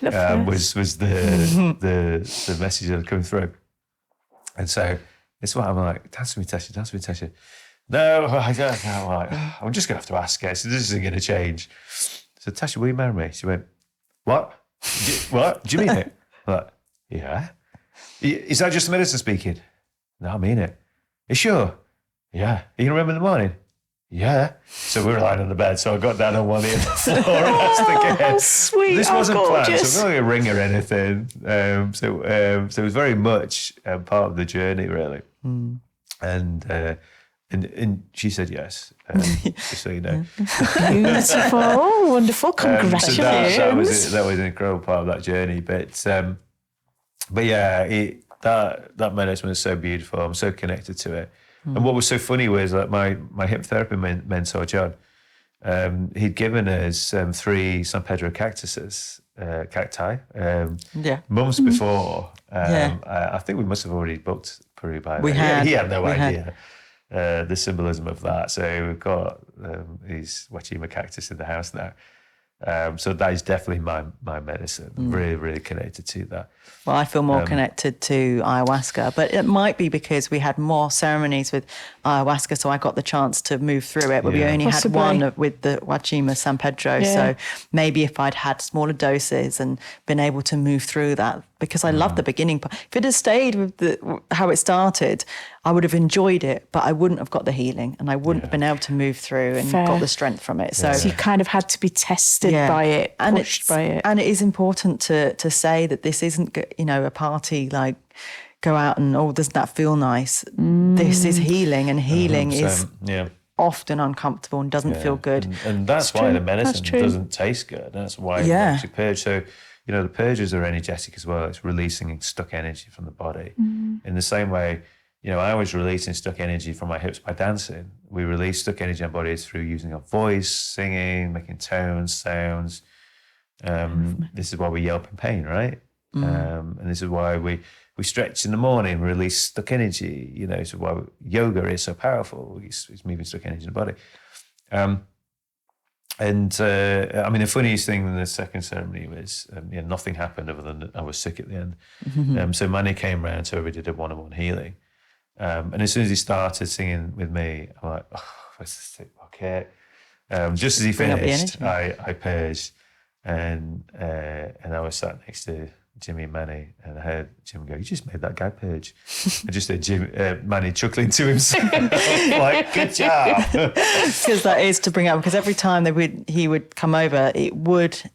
Was the message that had come through. And so it's what I'm like, dance with Tasha, dance with Tasha. No, I don't know. I'm just going to have to ask her. So this isn't going to change. So Tasha, will you marry me? She went, what? What? Do you mean it? I'm like, yeah. Is that just the medicine speaking? No, I mean it. You sure? Yeah. You can remember in the morning? Yeah. So we were lying on the bed. So I got down on one ear on the floor and asked again. Oh, sweet. This wasn't planned. Gorgeous. So it wasn't like a ring or anything. So it was very much part of the journey, really. And she said yes, just so you know. Beautiful, wonderful, congratulations. So that was an incredible part of that journey. But yeah, that medicine was so beautiful. I'm so connected to it. And what was so funny was like my hypnotherapy mentor, John, he'd given us 3 San Pedro cacti, months before. I think we must have already booked Peru by then. He had no idea. The symbolism of that. So we've got these Wachima cactus in the house now. So that is definitely my medicine. Really, really connected to that. Well, I feel more connected to ayahuasca, but it might be because we had more ceremonies with ayahuasca, so I got the chance to move through it, but we only had one with the Wachima San Pedro. So maybe if I'd had smaller doses and been able to move through that, because I love the beginning part. If it had stayed with how it started, I would have enjoyed it, but I wouldn't have got the healing and I wouldn't have been able to move through and got the strength from it. So you kind of had to be tested by it, pushed by it. And it is important to say that this isn't, a party like go out and, doesn't that feel nice? This is healing, and healing is often uncomfortable and doesn't feel good. And that's why the medicine doesn't taste good. That's why it makes you purge. So, the purges are energetic as well. It's releasing stuck energy from the body. In the same way, I was releasing stuck energy from my hips by dancing. We release stuck energy in our bodies through using our voice, singing, making tones, sounds. This is why we yelp in pain, right? And this is why we stretch in the morning, release stuck energy. So why yoga is so powerful. It's moving stuck energy in the body. The funniest thing in the second ceremony was nothing happened other than I was sick at the end. So Manny came round, so we did a one-on-one healing. And as soon as he started singing with me, I'm like, okay. Just as he finished, I purged, and I was sat next to Jimmy and Manny, and I heard Jim go, "You just made that guy purge." I just heard Manny chuckling to himself, like, "Good job." Because that is to bring up, because every time he would come over, it would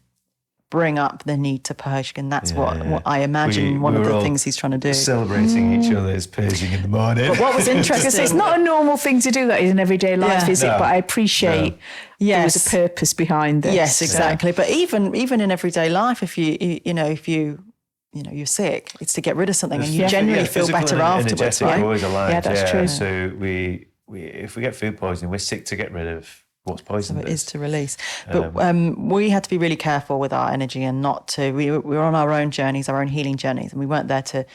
bring up the need to purge, and that's what I imagine one of the things he's trying to do. Celebrating each other's purging in the morning. But what was interesting, it's not a normal thing to do that in everyday life, is it? But I appreciate there was a purpose behind this. Yes, exactly. But even in everyday life, if you're sick, it's to get rid of something, and you generally feel better afterwards, right? Always alive. Yeah, that's true. So we if we get food poisoning, we're sick to get rid of what's poisoned. So it is to release. But we had to be really careful with our energy and not to. We were on our own journeys, our own healing journeys, and we weren't there to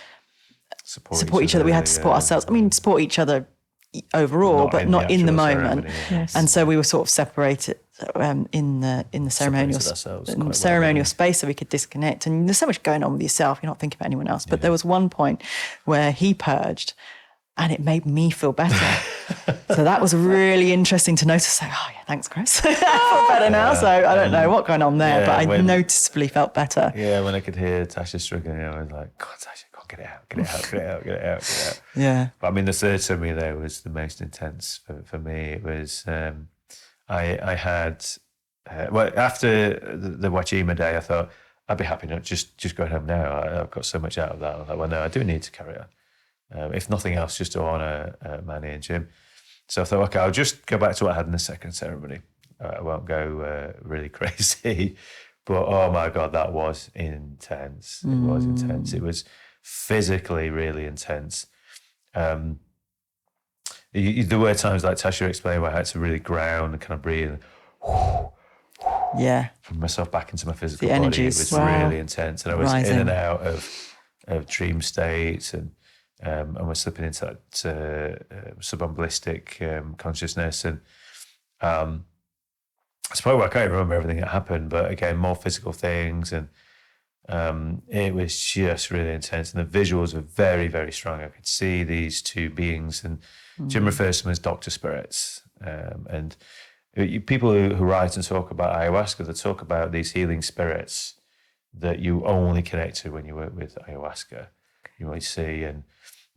support each other. We had to support ourselves. I mean, support each other overall, but not in the moment. Yes. And so we were sort of separated in the ceremonial space, so we could disconnect. And there's so much going on with yourself, you're not thinking about anyone else. But there was one point where he purged, and it made me feel better. So that was really interesting to notice. Like, oh yeah, thanks, Chris. I feel better now. So I don't know what's going on there, but I noticeably felt better. Yeah, when I could hear Tasha struggling, I was like, God, Tasha, go on, get it out, get it out, get it out, get it out, get it out. Yeah. But I mean, the third ceremony there was the most intense for me. It was, I had, well, after the Wachima day, I thought, I'd be happy not just going home now. I've got so much out of that. I was like, well, no, I do need to carry on. If nothing else, just to honour Manny and Jim. So I thought, okay, I'll just go back to what I had in the second ceremony. I won't go really crazy. But oh my God, that was intense. It was intense. It was physically really intense. There were times, like Tasha explained, where I had to really ground and kind of breathe. Yeah. Put myself back into my physical the body. energies, It was really intense. And I was rising. in and out of dream states and we're slipping into that subomblistic consciousness. And it's probably why I can't remember everything that happened, but again, more physical things. And it was just really intense. And the visuals were very, very strong. I could see these two beings, and Jim refers to them as doctor spirits. And people who write and talk about ayahuasca, they talk about these healing spirits that you only connect to when you work with ayahuasca. You always see, and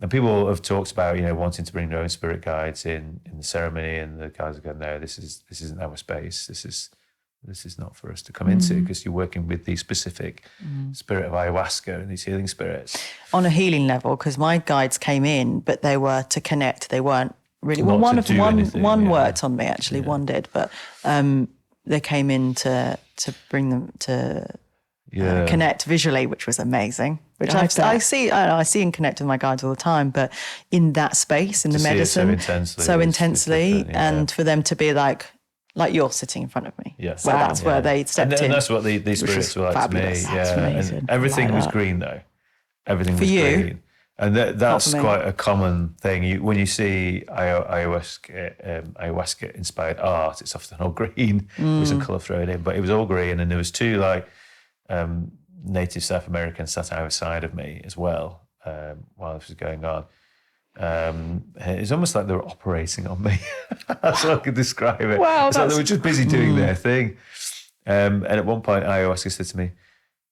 people have talked about, wanting to bring their own spirit guides in the ceremony, and the guys are going, no, this isn't our space. This is not for us to come into, because you're working with the specific spirit of ayahuasca and these healing spirits. On a healing level, because my guides came in, but they were to connect. They weren't really. Not Well, to do anything, one yeah. worked on me actually. Yeah. One did, but they came in to bring them to connect visually, which was amazing. Which I see and connect with my guides all the time, but in that space, in the medicine, so intensely, and for them to be like you're sitting in front of me. Yes. So that's where they stepped in. And that's what these spirits were like fabulous. to me. That's Yeah, amazing. and everything was green though. Everything was green. And that's quite a common thing. When you see ayahuasca inspired art, it's often all green with some colour thrown in, but it was all green. And there was two native South Americans sat either side of me as well while this was going on. It's almost like they were operating on me. That's how I could describe it. Wow, it's like they were just busy doing their thing. And at one point, ayahuasca said to me,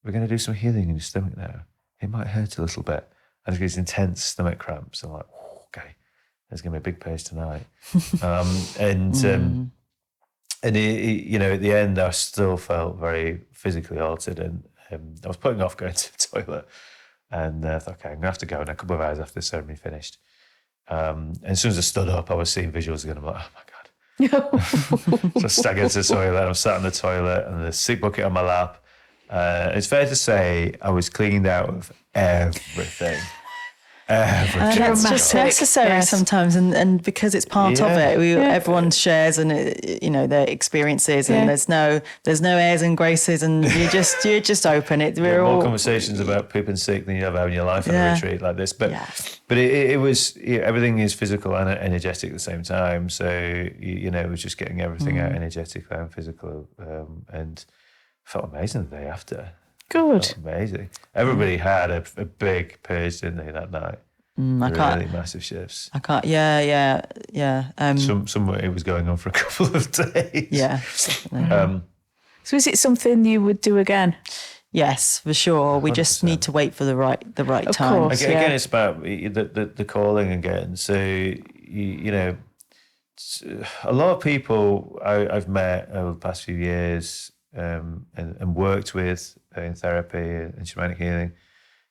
we're going to do some healing in your stomach now. It might hurt a little bit. And it's intense stomach cramps. I'm like, okay, there's going to be a big page tonight. And at the end, I still felt very physically altered, and I was putting off going to the toilet, and I thought, okay, I'm going to have to go. And a couple of hours after the ceremony finished, and as soon as I stood up, I was seeing visuals again. I'm like, oh my God. So I staggered to the toilet. I'm sat in the toilet, and the sick bucket on my lap. It's fair to say I was cleaned out of everything. That's just necessary sometimes, and because it's part of it, everyone shares and their experiences, and there's no airs and graces, and you're just open. We're all more conversations about poop and sick than you ever have in your life on a retreat like this. But it was everything is physical and energetic at the same time. So it was just getting everything out energetically and physical, and felt amazing the day after. Good. Amazing. Everybody had a big purge, didn't they, that night? Really massive shifts. I can't. Yeah. Some it was going on for a couple of days. Yeah, definitely. So is it something you would do again? Yes, for sure. We 100%. Just need to wait for the right time. Course, again, it's about the calling again. So a lot of people I've met over the past few years. And worked with in therapy and shamanic healing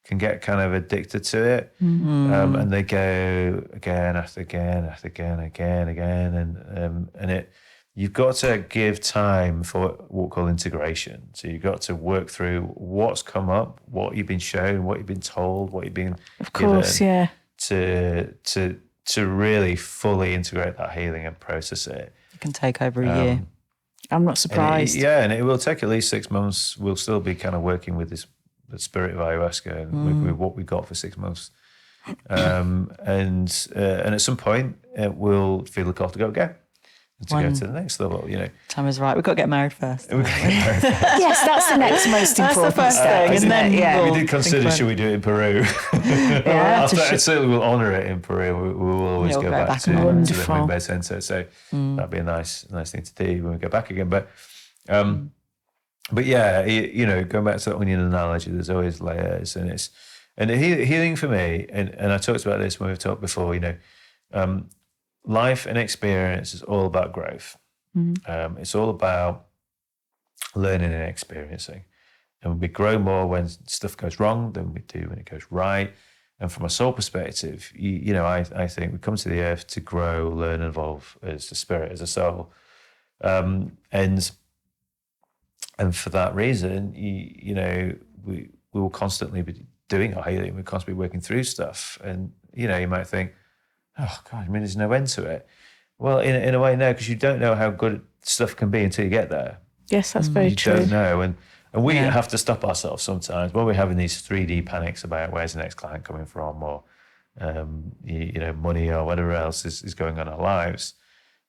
can get kind of addicted to it, and they go again after again after again, and it. You've got to give time for what we call integration. So you've got to work through what's come up, what you've been shown, what you've been told, what you've been given, to really fully integrate that healing and process it. It can take over a year. I'm not surprised. And it will take at least 6 months. We'll still be kind of working with the spirit of ayahuasca and with what we got for 6 months. And at some point, we'll feel the call to go again. to go to the next level, you know. Time is right. We've got to get married first. Yes, that's the next most important first step, thing, isn't and it? then Yeah. we'll- We did consider, should we do it in Peru? Yeah, I certainly will honour it in Peru. We will always You'll go go back back to and the wonderful. Hummingbird Centre. So that'd be a nice thing to do when we go back again. But yeah, you know, going back to the onion analogy, there's always layers, and the healing for me, and I talked about this when we've talked before. You know, life and experience is all about growth. It's all about learning and experiencing. And we grow more when stuff goes wrong than we do when it goes right. And from a soul perspective, you know, I think we come to the earth to grow, learn, and evolve as a spirit, as a soul. And for that reason, you know, we will constantly be doing our healing. We're constantly working through stuff. And, you know, you might think, oh, God, I mean, there's no end to it. Well, in a way, no, because you don't know how good stuff can be until you get there. Yes, that's very true. You don't know. And we have to stop ourselves sometimes when we're having these 3D panics about where's the next client coming from, or, you know, money or whatever else is going on in our lives.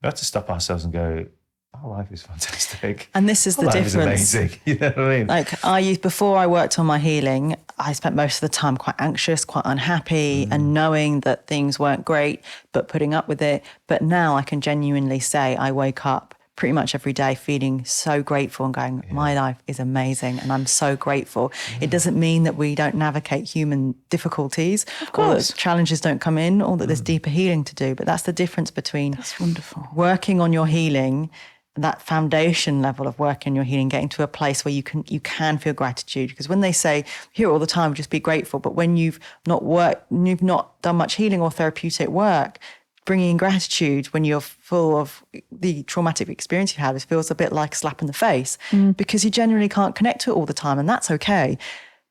We have to stop ourselves and go, our life is fantastic. And this is the life difference. is amazing. You know what I mean? Like before I worked on my healing, I spent most of the time quite anxious, quite unhappy, and knowing that things weren't great, but putting up with it. But now I can genuinely say I wake up pretty much every day feeling so grateful and going, my life is amazing and I'm so grateful. It doesn't mean that we don't navigate human difficulties, or that challenges don't come in, or that there's deeper healing to do. But that's the difference between That's wonderful. working on your healing, that foundation level of working on your healing, getting to a place where you can feel gratitude. Because when they say, here all the time, just be grateful, but when you've not done much healing or therapeutic work, bringing in gratitude when you're full of the traumatic experience you had, it feels a bit like a slap in the face, because you generally can't connect to it all the time, and that's okay.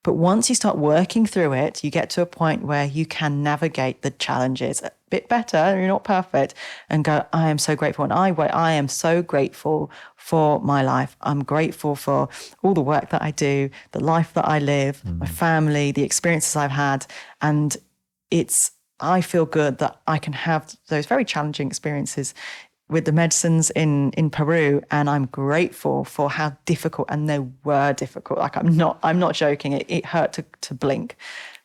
But once you start working through it, you get to a point where you can navigate the challenges a bit better. You're not perfect, and go, I am so grateful. And I am so grateful for my life. I'm grateful for all the work that I do, the life that I live, my family, the experiences I've had. And I feel good that I can have those very challenging experiences with the medicines in Peru, and I'm grateful for how difficult, and they were difficult. Like I'm not joking. It hurt to blink,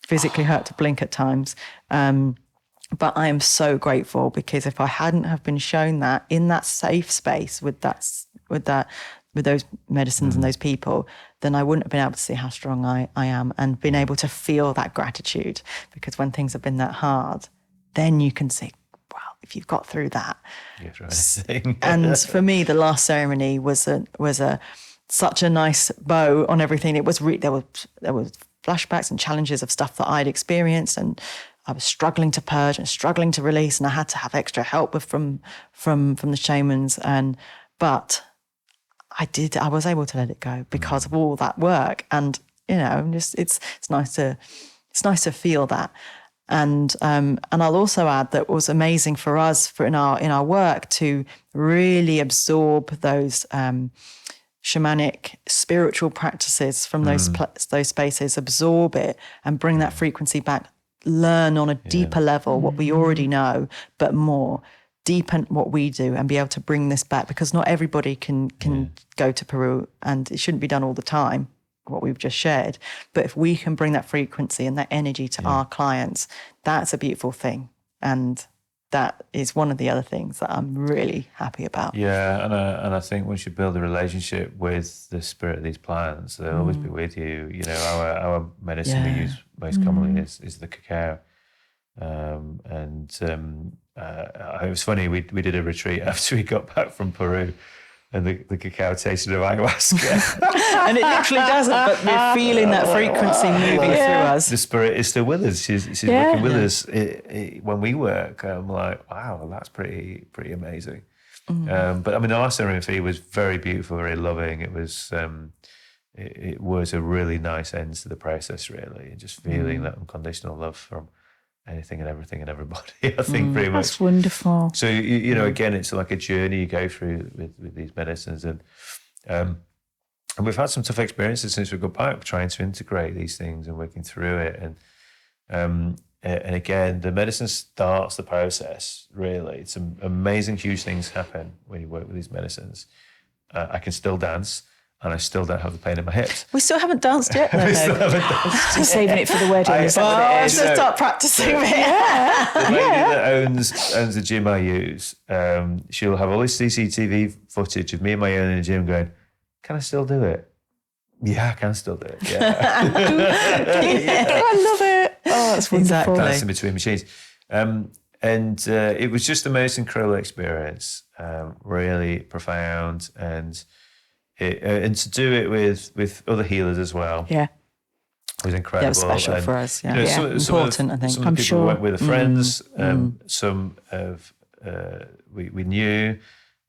physically hurt to blink at times. But I am so grateful, because if I hadn't have been shown that in that safe space with those medicines and those people, then I wouldn't have been able to see how strong I am, and been able to feel that gratitude. Because when things have been that hard, then you can see, wow, if you've got through that. And for me, the last ceremony was such a nice bow on everything. It was there were flashbacks and challenges of stuff that I'd experienced, and I was struggling to purge and struggling to release, and I had to have extra help from the shamans. But I was able to let it go because of all that work. And, you know, just it's nice to feel that. And I'll also add that it was amazing for us in our work to really absorb those shamanic spiritual practices from those spaces, absorb it and bring that frequency back, learn on a deeper level what we already know, but more. Deepen what we do and be able to bring this back, because not everybody can go to Peru, and it shouldn't be done all the time, what we've just shared. But if we can bring that frequency and that energy to our clients, that's a beautiful thing. And that is one of the other things that I'm really happy about. Yeah, and I think once you build a relationship with the spirit of these plants, they'll always be with you. You know, our medicine we use most commonly is the cacao. It was funny, we did a retreat after we got back from Peru, and the cacao tasted of ayahuasca. And it literally doesn't, but we're feeling that frequency moving through us. The spirit is still with us. She's working with us when we work. I'm like, wow, that's pretty amazing. But I mean, the last ceremony was very beautiful, very loving. It was a really nice end to the process, really, and just feeling that unconditional love from anything and everything and everybody, I think, pretty much. That's wonderful. So, you know, again, it's like a journey you go through with these medicines. And we've had some tough experiences since we got back, trying to integrate these things and working through it. And again, the medicine starts the process, really. It's amazing, huge things happen when you work with these medicines. I can still dance, and I still don't have the pain in my hips. We still haven't danced yet. We still haven't danced. Just saving it for the wedding. Is that what it I is? should start practicing it. The lady that owns the gym I use, she'll have all this CCTV footage of me and my own in the gym going, can I still do it? Yeah, I can still do it. Yeah. I love it. Oh, that's wonderful. Exactly. Dancing between machines. And it was just the most incredible experience, really profound. And to do it with other healers as well. Yeah. Was incredible. Yeah, it was special for us. Yeah, important, I think. Some of I'm the people sure. we went with are friends. Some of we knew,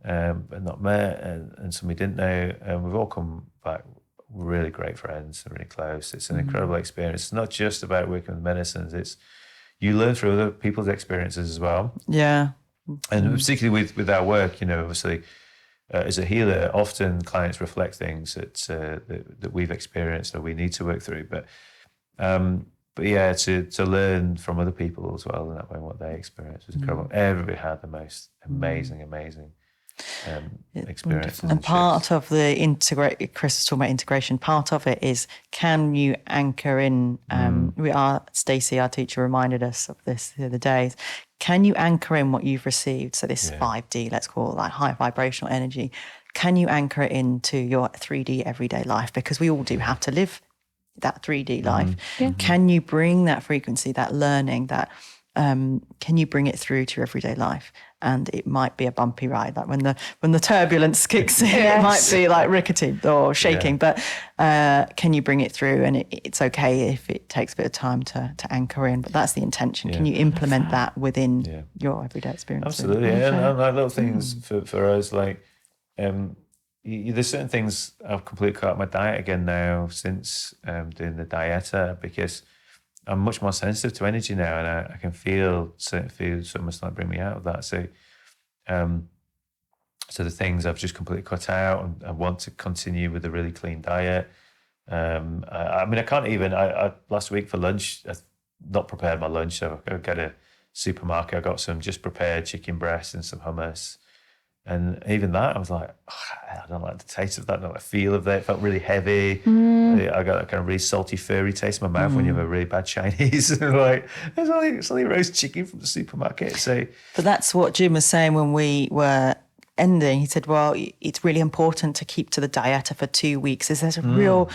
but not met, and some we didn't know. And we've all come back really great friends, really close. It's an incredible experience. It's not just about working with medicines. It's you learn through other people's experiences as well. Yeah. And particularly with our work, obviously. As a healer, often clients reflect things that we've experienced or we need to work through. But yeah, to learn from other people as well, and that way what they experienced was incredible. Everybody had the most amazing experiences. And part of the Chris was talking about integration. Part of it is, can you anchor in? Stacey, our teacher, reminded us of this the other day. Can you anchor in what you've received? So this 5D, let's call it, like high vibrational energy. Can you anchor it into your 3D everyday life? Because we all do have to live that 3D life. Yeah. Can you bring that frequency, that learning, that can you bring it through to your everyday life? And it might be a bumpy ride, like when the turbulence kicks in, it might be like rickety or shaking. But can you bring it through? And it's okay if it takes a bit of time to anchor in. But that's the intention. Can you implement that within your everyday experience? Absolutely, and like little things for us, like there's certain things I've completely cut out my diet again now since doing the dieta, because I'm much more sensitive to energy now, and I can feel certain foods that must not bring me out of that. So, so the things I've just completely cut out, and I want to continue with a really clean diet. I mean, I can't even. I last week for lunch, I not prepared my lunch, so I got a supermarket. I got some just prepared chicken breasts and some hummus. And even that, I was like, I don't like the taste of that, I don't like the feel of that. It felt really heavy. I got a kind of really salty, furry taste in my mouth when you have a really bad Chinese. And like, it's only roast chicken from the supermarket. So, but that's what Jim was saying when we were ending. He said, well, it's really important to keep to the dieta for 2 weeks. There's a real,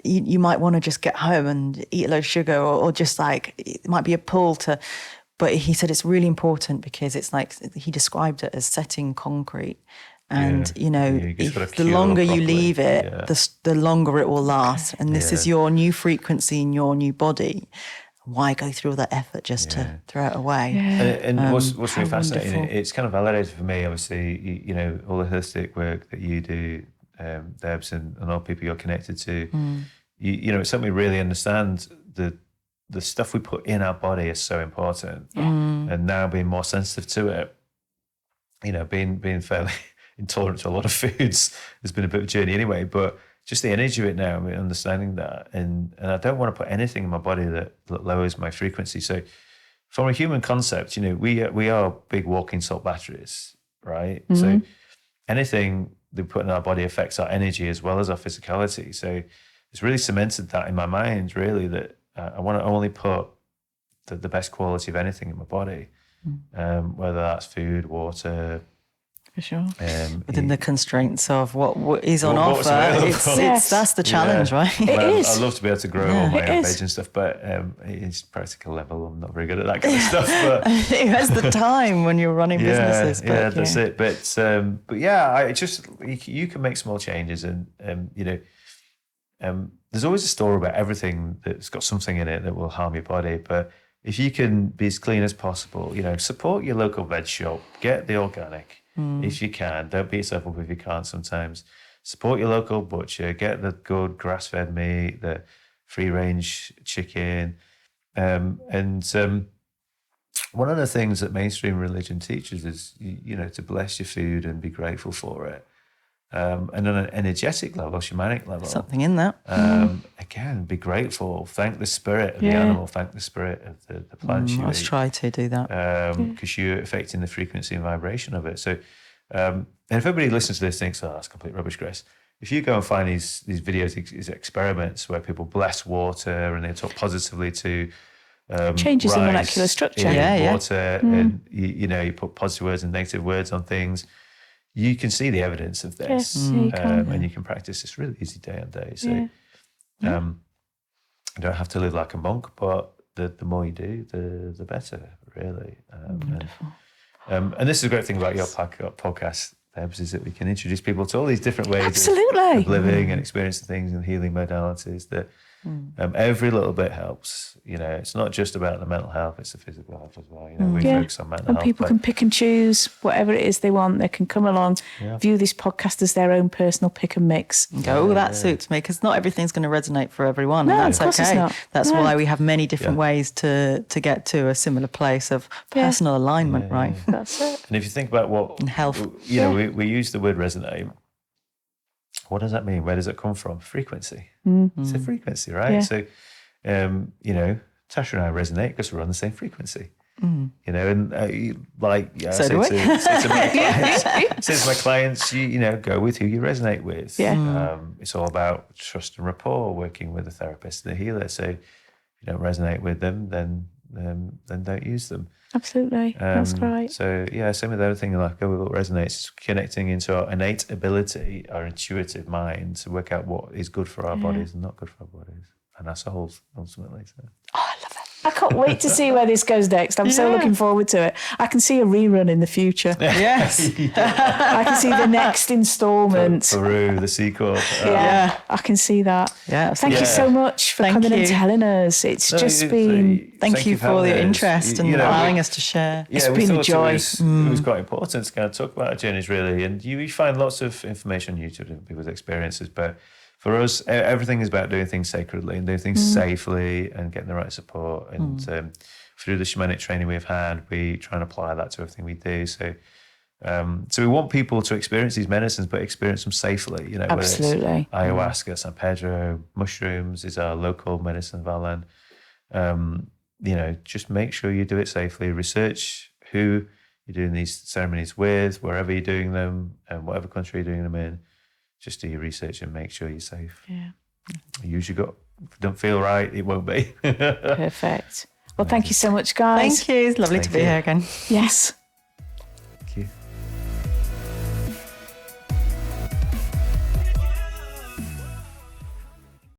you might want to just get home and eat a load of sugar, or just like, it might be a pull to... But he said it's really important because it's like, he described it as setting concrete. And, if the longer you leave it, the longer it will last. And this is your new frequency in your new body. Why go through all that effort just to throw it away? Yeah. And what's really fascinating, it's kind of validated for me, obviously, all the holistic work that you do, Debs, and all people you're connected to, it's something we really understand the stuff we put in our body is so important. And now being more sensitive to it, being fairly intolerant to a lot of foods has been a bit of a journey anyway, but just the energy of it now, understanding that, and I don't want to put anything in my body that lowers my frequency. So from a human concept, we are big walking salt batteries, right? So anything that we put in our body affects our energy as well as our physicality. So it's really cemented that in my mind, really, that I want to only put the best quality of anything in my body, whether that's food, water. For sure. Within the constraints of what is on offer. That's the challenge, right? It is. I'd love to be able to grow all my own veg and stuff, but it's practical level. I'm not very good at that kind of stuff. But who has the time when you're running businesses? But, that's it. But yeah, you can make small changes, and there's always a story about everything that's got something in it that will harm your body. But if you can be as clean as possible, support your local veg shop, get the organic if you can. Don't beat yourself up if you can't sometimes. Support your local butcher, get the good grass-fed meat, the free-range chicken. And one of the things that mainstream religion teaches is, to bless your food and be grateful for it. And on an energetic level, shamanic level, Something in that. again, be grateful. Thank the spirit of the animal. Thank the spirit of the plants you Let's eat. try to do that. Because you're affecting the frequency and vibration of it. So, and if everybody listens to this thinks, oh, that's complete rubbish, Chris. If you go and find these videos, these experiments where people bless water and they talk positively to Changes the rice molecular structure. in water, and you put positive words and negative words on things, you can see the evidence of this, and you can practice this really easy day on day. So, you don't have to live like a monk, but the more you do, the better, really. Wonderful. And this is a great thing about your podcast, Debs, is that we can introduce people to all these different ways Absolutely. of living and experiencing things and healing modalities that every little bit helps. It's not just about the mental health, it's the physical health as well. We focus on mental And health. people can pick and choose whatever it is they want. They can come along, view this podcast as their own personal pick and mix. Go, that suits me, because not everything's going to resonate for everyone. No, and that's of course okay. it's not. That's No. why we have many different ways to get to a similar place of personal alignment, right? That's it. And if you think about what And health. we use the word resonate. What does that mean? Where does it come from? Frequency. It's a frequency, right? Yeah. So, Tasha and I resonate because we're on the same frequency. And So do we. say to my clients, go with who you resonate with. Yeah. It's all about trust and rapport, working with a therapist and a healer. So if you don't resonate with them, then don't use them. Absolutely. That's right. So same with the other thing, like go with what resonates, connecting into our innate ability, our intuitive mind to work out what is good for our bodies and not good for our bodies and our souls ultimately. So. Oh, I love it. I can't wait to see where this goes next. I'm so looking forward to it. I can see a rerun in the future. Yes. I can see the next instalment. Peru, the sequel. Yeah, I can see that. Yeah. Thank you so much for coming and telling us. It's just been... Thank you for the interest and allowing us to share. It's been a joy. It was quite important to kind of talk about our journeys, really. And you find lots of information on YouTube of people's experiences, but for us, everything is about doing things sacredly and doing things safely and getting the right support. And through the shamanic training we've had, we try and apply that to everything we do. So we want people to experience these medicines, but experience them safely. Absolutely. Whether it's ayahuasca, San Pedro, mushrooms is our local medicine of our land. Just make sure you do it safely. Research who you're doing these ceremonies with, wherever you're doing them, and whatever country you're doing them in. Just do your research and make sure you're safe. Yeah. If it don't feel right, it won't be. Perfect. Well, thank you so much, guys. Thank you. It's lovely to be here again. Yes.